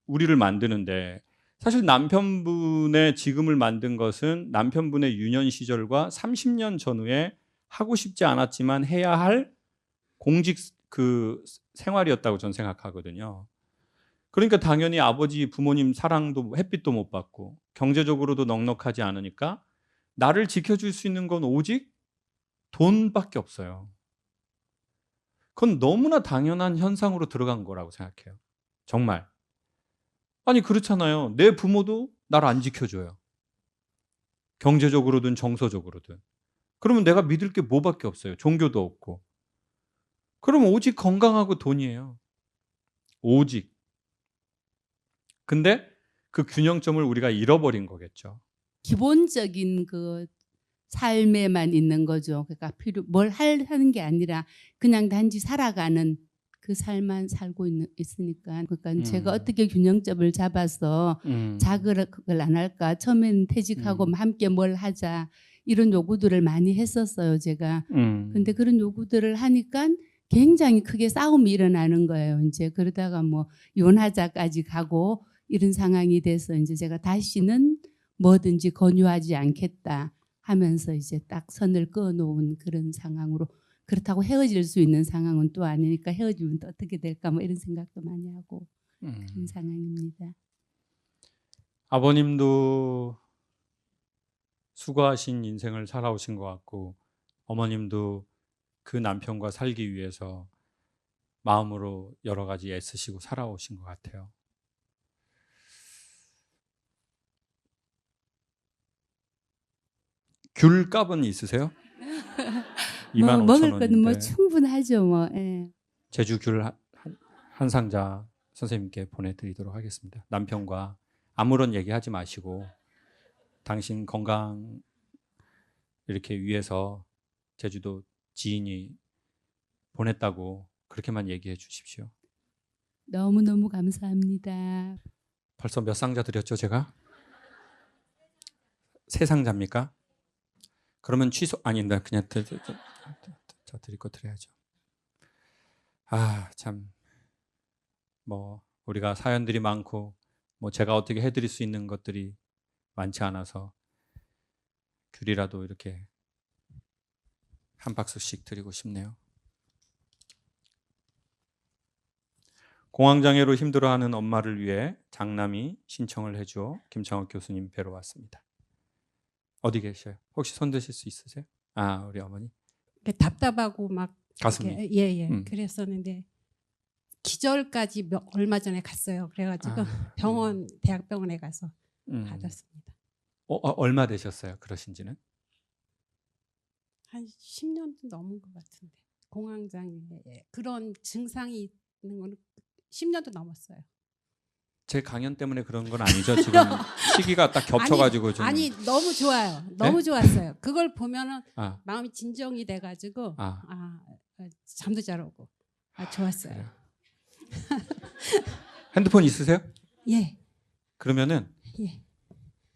우리를 만드는데, 사실 남편분의 지금을 만든 것은 남편분의 유년 시절과 30년 전후에 하고 싶지 않았지만 해야 할 공직 그 생활이었다고 저는 생각하거든요. 그러니까 당연히 아버지 부모님 사랑도 햇빛도 못 받고 경제적으로도 넉넉하지 않으니까 나를 지켜줄 수 있는 건 오직 돈밖에 없어요. 그건 너무나 당연한 현상으로 들어간 거라고 생각해요. 정말. 아니 그렇잖아요. 내 부모도 날 안 지켜줘요. 경제적으로든 정서적으로든. 그러면 내가 믿을 게 뭐밖에 없어요. 종교도 없고. 그럼 오직 건강하고 돈이에요. 오직. 근데 그 균형점을 우리가 잃어버린 거겠죠. 기본적인 그 삶에만 있는 거죠. 그러니까 뭘 하는 게 아니라 그냥 단지 살아가는 그 삶만 살고 있으니까. 그러니까 제가 어떻게 균형점을 잡아서 자극을 안 할까. 처음에는 퇴직하고 함께 뭘 하자 이런 요구들을 많이 했었어요, 제가. 근데 그런 요구들을 하니까 굉장히 크게 싸움이 일어나는 거예요. 이제 그러다가 뭐 이혼하자까지 가고 이런 상황이 돼서 이제 제가 다시는 뭐든지 권유하지 않겠다 하면서 이제 딱 선을 그어놓은 그런 상황으로. 그렇다고 헤어질 수 있는 상황은 또 아니니까 헤어지면 또 어떻게 될까 뭐 이런 생각도 많이 하고 그런 상황입니다. 아버님도 수고하신 인생을 살아오신 것 같고 어머님도 그 남편과 살기 위해서 마음으로 여러 가지 애쓰시고 살아오신 것 같아요. 귤값은 있으세요? 뭐 25,000원인데 먹을 거는 뭐 충분하죠 뭐. 예. 제주 귤 한 상자 선생님께 보내드리도록 하겠습니다. 남편과 아무런 얘기하지 마시고 당신 건강 이렇게 위해서 제주도 지인이 보냈다고 그렇게만 얘기해 주십시오. 너무너무 감사합니다. 벌써 몇 상자 드렸죠 제가? 3상자입니까? 그러면 취소 아닌데 그냥 저 드릴 거 드려야죠. 아 참 뭐 우리가 사연들이 많고 뭐 제가 어떻게 해드릴 수 있는 것들이 많지 않아서 귤이라도 이렇게 한 박스씩 드리고 싶네요. 공황장애로 힘들어하는 엄마를 위해 장남이 신청을 해줘 김창욱 교수님 뵈러 왔습니다. 어디 계셔요? 혹시 손 드실 수 있으세요? 아 우리 어머니 답답하고 막 가슴이 예예 그랬었는데 기절까지 얼마 전에 갔어요. 그래가지고 병원 대학병원에 가서 받았습니다. 얼마 되셨어요? 그러신지는? 한 10년도 넘은 것 같은데 공황장애 그런 증상이 있는 거는 10년도 넘었어요. 제 강연 때문에 그런 건 아니죠? 지금 시기가 딱 겹쳐가지고 좀. 아니 너무 좋아요. 너무 좋았어요. 그걸 보면은 마음이 진정이 돼가지고 잠도 잘 오고 좋았어요. 그래요. 핸드폰 있으세요? 예. 그러면은 예.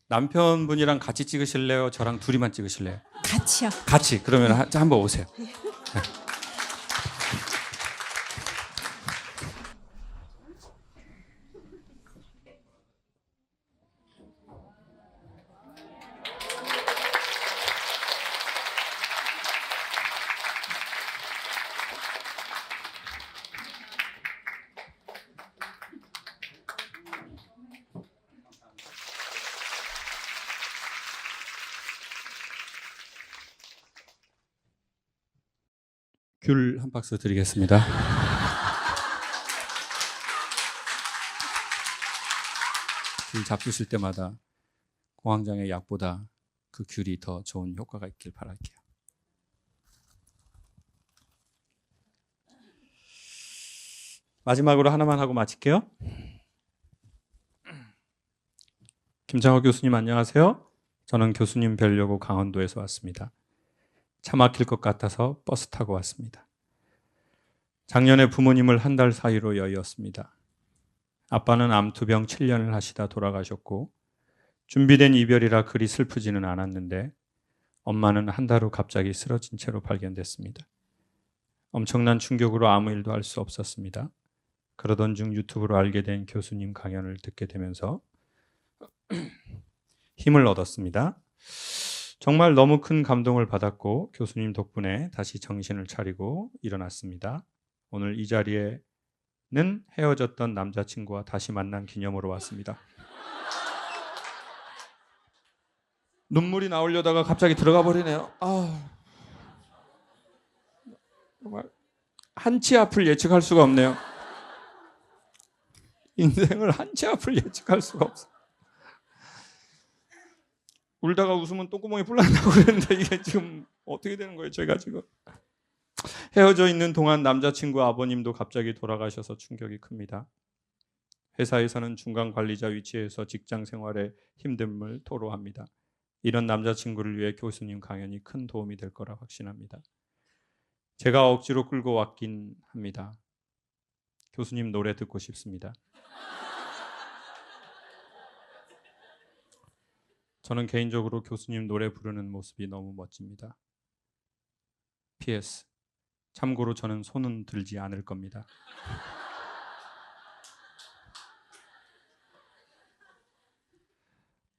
남편분이랑 같이 찍으실래요? 저랑 둘이만 찍으실래요? 같이요. 같이. 그러면 한번 오세요. 네. 귤 한 박스 드리겠습니다. 귤 잡수실 때마다 공황장애 약보다 그 귤이 더 좋은 효과가 있길 바랄게요. 마지막으로 하나만 하고 마칠게요. 김창호 교수님 안녕하세요. 저는 교수님 뵈려고 강원도에서 왔습니다. 차 막힐 것 같아서 버스 타고 왔습니다. 작년에 부모님을 한 달 사이로 여의었습니다. 아빠는 암투병 7년을 하시다 돌아가셨고 준비된 이별이라 그리 슬프지는 않았는데 엄마는 한 달 후 갑자기 쓰러진 채로 발견됐습니다. 엄청난 충격으로 아무 일도 할 수 없었습니다. 그러던 중 유튜브로 알게 된 교수님 강연을 듣게 되면서 힘을 얻었습니다. 정말 너무 큰 감동을 받았고 교수님 덕분에 다시 정신을 차리고 일어났습니다. 오늘 이 자리에는 헤어졌던 남자친구와 다시 만난 기념으로 왔습니다. 눈물이 나오려다가 갑자기 들어가 버리네요. 정말 한치 앞을 예측할 수가 없네요. 인생을 한치 앞을 예측할 수가 없어. 울다가 웃으면 똥구멍이 뿔난다고 그랬는데 이게 지금 어떻게 되는 거예요? 제가 지금 헤어져 있는 동안 남자친구 아버님도 갑자기 돌아가셔서 충격이 큽니다. 회사에서는 중간 관리자 위치에서 직장 생활에 힘듦을 토로합니다. 이런 남자친구를 위해 교수님 강연이 큰 도움이 될 거라 확신합니다. 제가 억지로 끌고 왔긴 합니다. 교수님 노래 듣고 싶습니다. 저는 개인적으로 교수님 노래 부르는 모습이 너무 멋집니다. PS. 참고로 저는 손은 들지 않을 겁니다.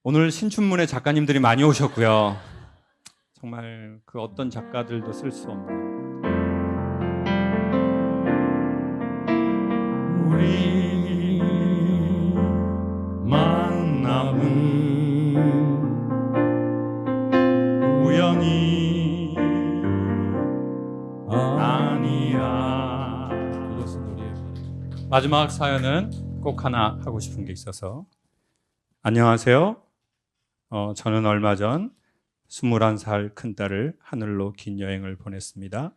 오늘 신춘문예 작가님들이 많이 오셨고요. 정말 그 어떤 작가들도 쓸 수 없는 우리 만남은 우연이 아니야. 마지막 사연은 꼭 하나 하고 싶은 게 있어서. 안녕하세요. 저는 얼마 전 21살 큰딸을 하늘로 긴 여행을 보냈습니다.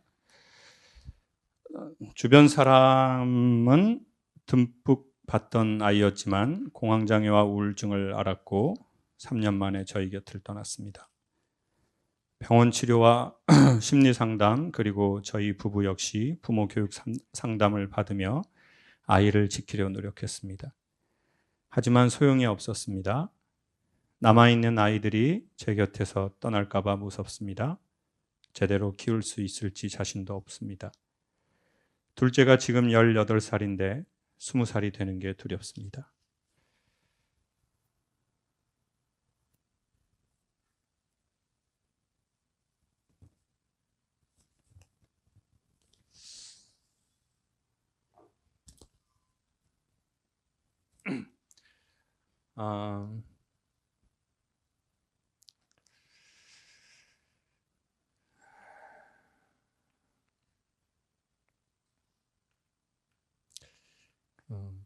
주변 사람은 듬뿍 봤던 아이였지만 공황장애와 우울증을 앓았고 3년 만에 저희 곁을 떠났습니다. 병원 치료와 심리상담 그리고 저희 부부 역시 부모 교육 상담을 받으며 아이를 지키려 노력했습니다. 하지만 소용이 없었습니다. 남아있는 아이들이 제 곁에서 떠날까 봐 무섭습니다. 제대로 키울 수 있을지 자신도 없습니다. 둘째가 지금 18살인데 20살이 되는 게 두렵습니다.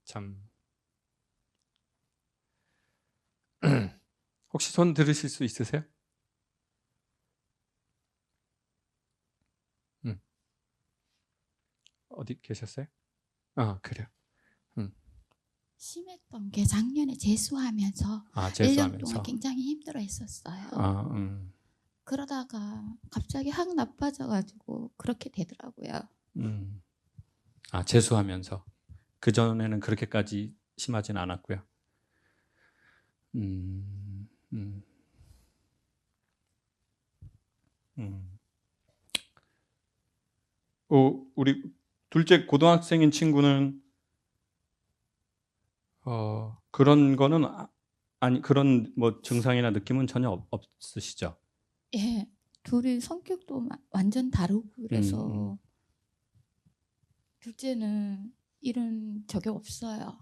참 혹시 손 들으실 수 있으세요? 어디 계셨어요? 그래요. 심했던 게 작년에 재수하면서 1년 동안 굉장히 힘들어했었어요. 그러다가 갑자기 확 나빠져가지고 그렇게 되더라고요. 재수하면서 그 전에는 그렇게까지 심하진 않았고요. 우리 둘째 고등학생인 친구는 그런 거는 그런 뭐 증상이나 느낌은 전혀 없으시죠? 예, 둘이 성격도 완전 다르고 그래서 둘째는 이런 적이 없어요.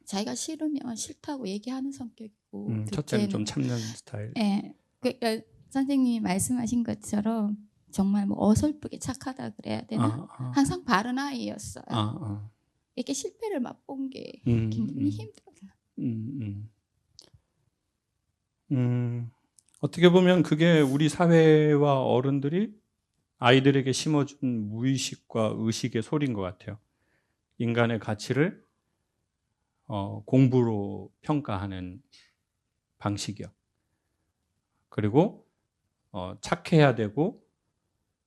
자기가 싫으면 싫다고 얘기하는 성격이고 첫째는 좀 참는 스타일. 예, 그러니까 선생님이 말씀하신 것처럼 정말 뭐 어설프게 착하다 그래야 되나? 항상 바른 아이였어요. 이렇게 실패를 맛본 게 굉장히 힘들어요. 어떻게 보면 그게 우리 사회와 어른들이 아이들에게 심어준 무의식과 의식의 소리인 것 같아요. 인간의 가치를 공부로 평가하는 방식이요. 그리고 착해야 되고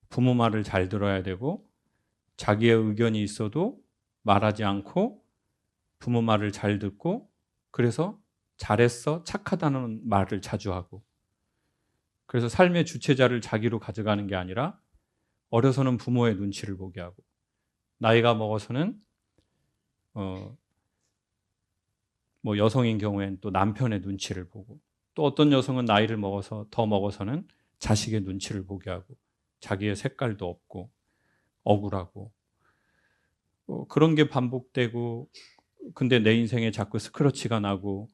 부모 말을 잘 들어야 되고 자기의 의견이 있어도 말하지 않고 부모 말을 잘 듣고 그래서 잘했어, 착하다는 말을 자주 하고 그래서 삶의 주체자를 자기로 가져가는 게 아니라 어려서는 부모의 눈치를 보게 하고 나이가 먹어서는 뭐 여성인 경우에는 또 남편의 눈치를 보고 또 어떤 여성은 나이를 먹어서 더 먹어서는 자식의 눈치를 보게 하고 자기의 색깔도 없고 억울하고 그런 게 반복되고 근데 내 인생에 자꾸 스크러치가 나고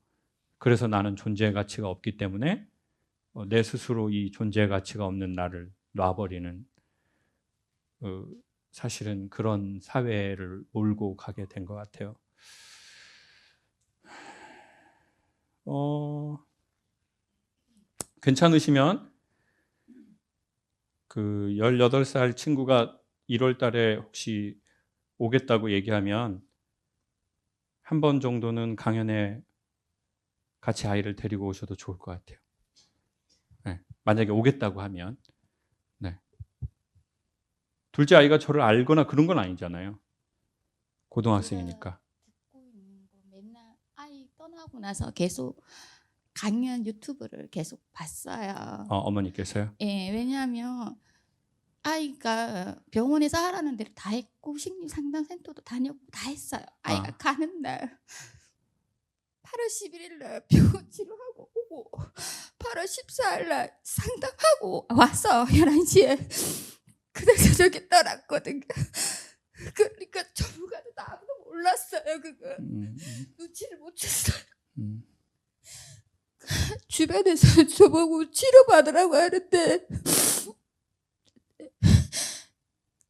그래서 나는 존재의 가치가 없기 때문에 내 스스로 이 존재의 가치가 없는 나를 놔버리는 사실은 그런 사회를 몰고 가게 된 것 같아요. 괜찮으시면 그 18살 친구가 1월 달에 혹시 오겠다고 얘기하면 한 번 정도는 강연에 같이 아이를 데리고 오셔도 좋을 것 같아요. 네, 만약에 오겠다고 하면. 네. 둘째 아이가 저를 알거나 그런 건 아니잖아요. 고등학생이니까. 듣고 있는 거 맨날 아이 떠나고 나서 계속 강연 유튜브를 계속 봤어요. 어머니께서요? 예, 왜냐하면 아이가 병원에서 하라는 대로 다 했고 심리 상담센터도 다녔고 다 했어요. 아이가 가는 날 8월 11일 날 병원 치료하고 오고 8월 14일 날 상담하고 와서 11시에 그래서 저기 떠났거든요. 그러니까 전문가도 아무도 몰랐어요. 그거 눈치를 못 챘어요. 주변에서 저보고 치료받으라고 하는데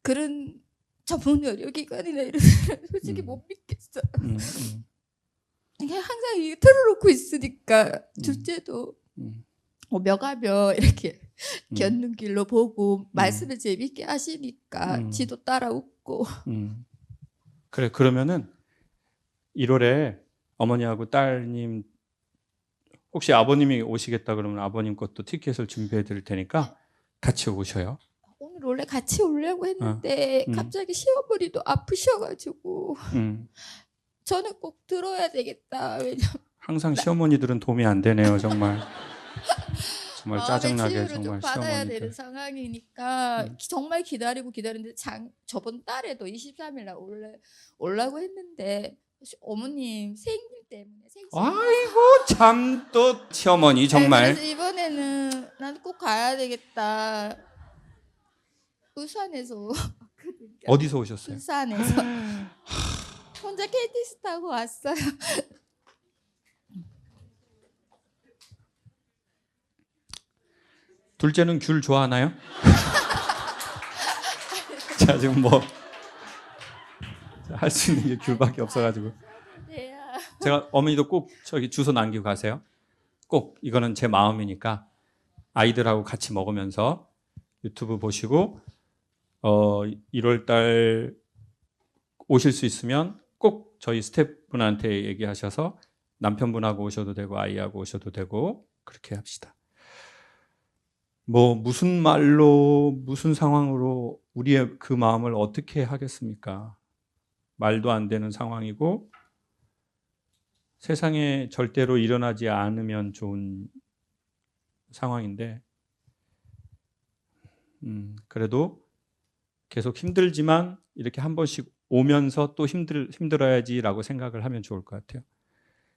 그런 전문 의료기관이나 이런 데는 솔직히 못 믿겠어요. 항상 이게 틀어놓고 있으니까 둘째도 몇가며 이렇게 곁눈 길로 보고 말씀을 재밌게 하시니까 지도 따라 웃고. 그래, 그러면은 1월에 어머니하고 딸님 혹시 아버님이 오시겠다 그러면 아버님 것도 티켓을 준비해 드릴 테니까 같이 오셔요. 오늘 원래 같이 오려고 했는데 갑자기 시어머니도 아프셔가지고 저는 꼭 들어야 되겠다. 왜냐면 항상 시어머니들은 도움이 안 되네요, 정말. 정말 짜증나게 치유를 정말 좀 받아야 시어머니들. 되는 상황이니까 정말 기다리는데 저번 달에도 23일 날 올라고 했는데 어머님 생일 때문에 아이고 참 또 시어머니 정말. 그래서 이번에는 난 꼭 가야 되겠다. 울산에서 어디서 오셨어요? 울산에서 혼자 KTX 타고 왔어요. 둘째는 귤 좋아하나요? 자 지금 뭐 할 수 있는 게 귤밖에 없어가지고 제가 어머니도 꼭 저기 주소 남기고 가세요. 꼭 이거는 제 마음이니까 아이들하고 같이 먹으면서 유튜브 보시고 1월달 오실 수 있으면 꼭 저희 스태프분한테 얘기하셔서 남편분하고 오셔도 되고 아이하고 오셔도 되고 그렇게 합시다. 뭐 무슨 말로 무슨 상황으로 우리의 그 마음을 어떻게 하겠습니까? 말도 안 되는 상황이고 세상에 절대로 일어나지 않으면 좋은 상황인데 그래도 계속 힘들지만 이렇게 한 번씩 오면서 또 힘들어야지라고 생각을 하면 좋을 것 같아요.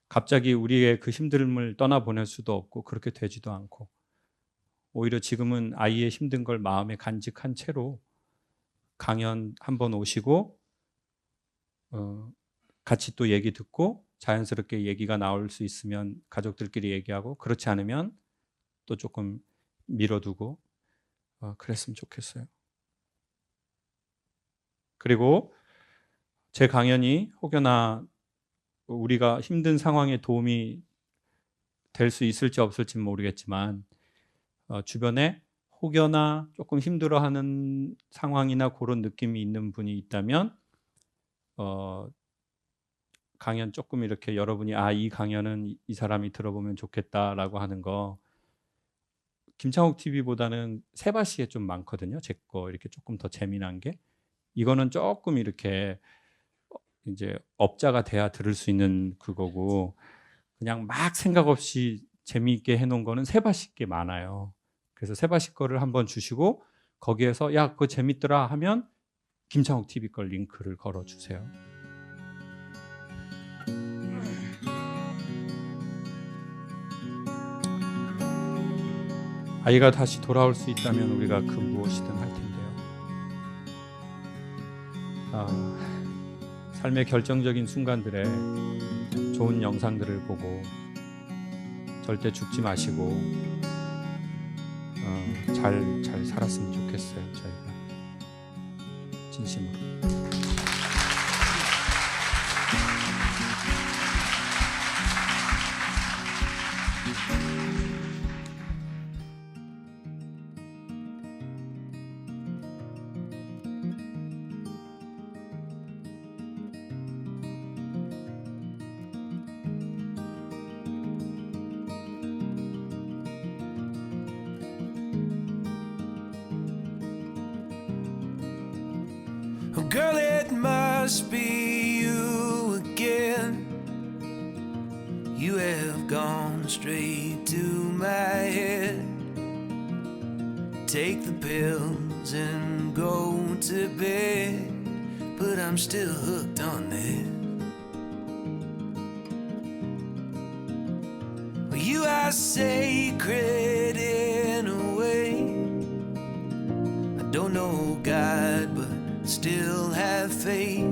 갑자기 우리의 그 힘듦을 떠나보낼 수도 없고 그렇게 되지도 않고 오히려 지금은 아이의 힘든 걸 마음에 간직한 채로 강연 한번 오시고 같이 또 얘기 듣고 자연스럽게 얘기가 나올 수 있으면 가족들끼리 얘기하고 그렇지 않으면 또 조금 미뤄두고 그랬으면 좋겠어요. 그리고 제 강연이 혹여나 우리가 힘든 상황에 도움이 될 수 있을지 없을지는 모르겠지만 주변에 혹여나 조금 힘들어하는 상황이나 그런 느낌이 있는 분이 있다면 강연 조금 이렇게 여러분이 이 강연은 이 사람이 들어보면 좋겠다라고 하는 거 김창욱 TV보다는 세바시에 좀 많거든요. 제 거 이렇게 조금 더 재미난 게 이거는 조금 이렇게 이제 업자가 돼야 들을 수 있는 그거고 그냥 막 생각 없이 재미있게 해놓은 거는 세바시 게 많아요. 그래서 세바시 거를 한번 주시고 거기에서 야 그거 재밌더라 하면 김창욱 TV 걸 링크를 걸어주세요. 아이가 다시 돌아올 수 있다면 우리가 그 무엇이든 할 텐데요. 삶의 결정적인 순간들에 좋은 영상들을 보고 절대 죽지 마시고 잘 살았으면 좋겠어요. 저희가 진심으로. Oh, girl, it must be you again. You have gone straight to my head. Take the pills and go to bed, but I'm still hooked on this. Well, you are sacred in a way. I don't know God, but still have faith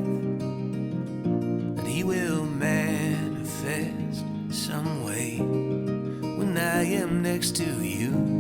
that He will manifest some way when I am next to you.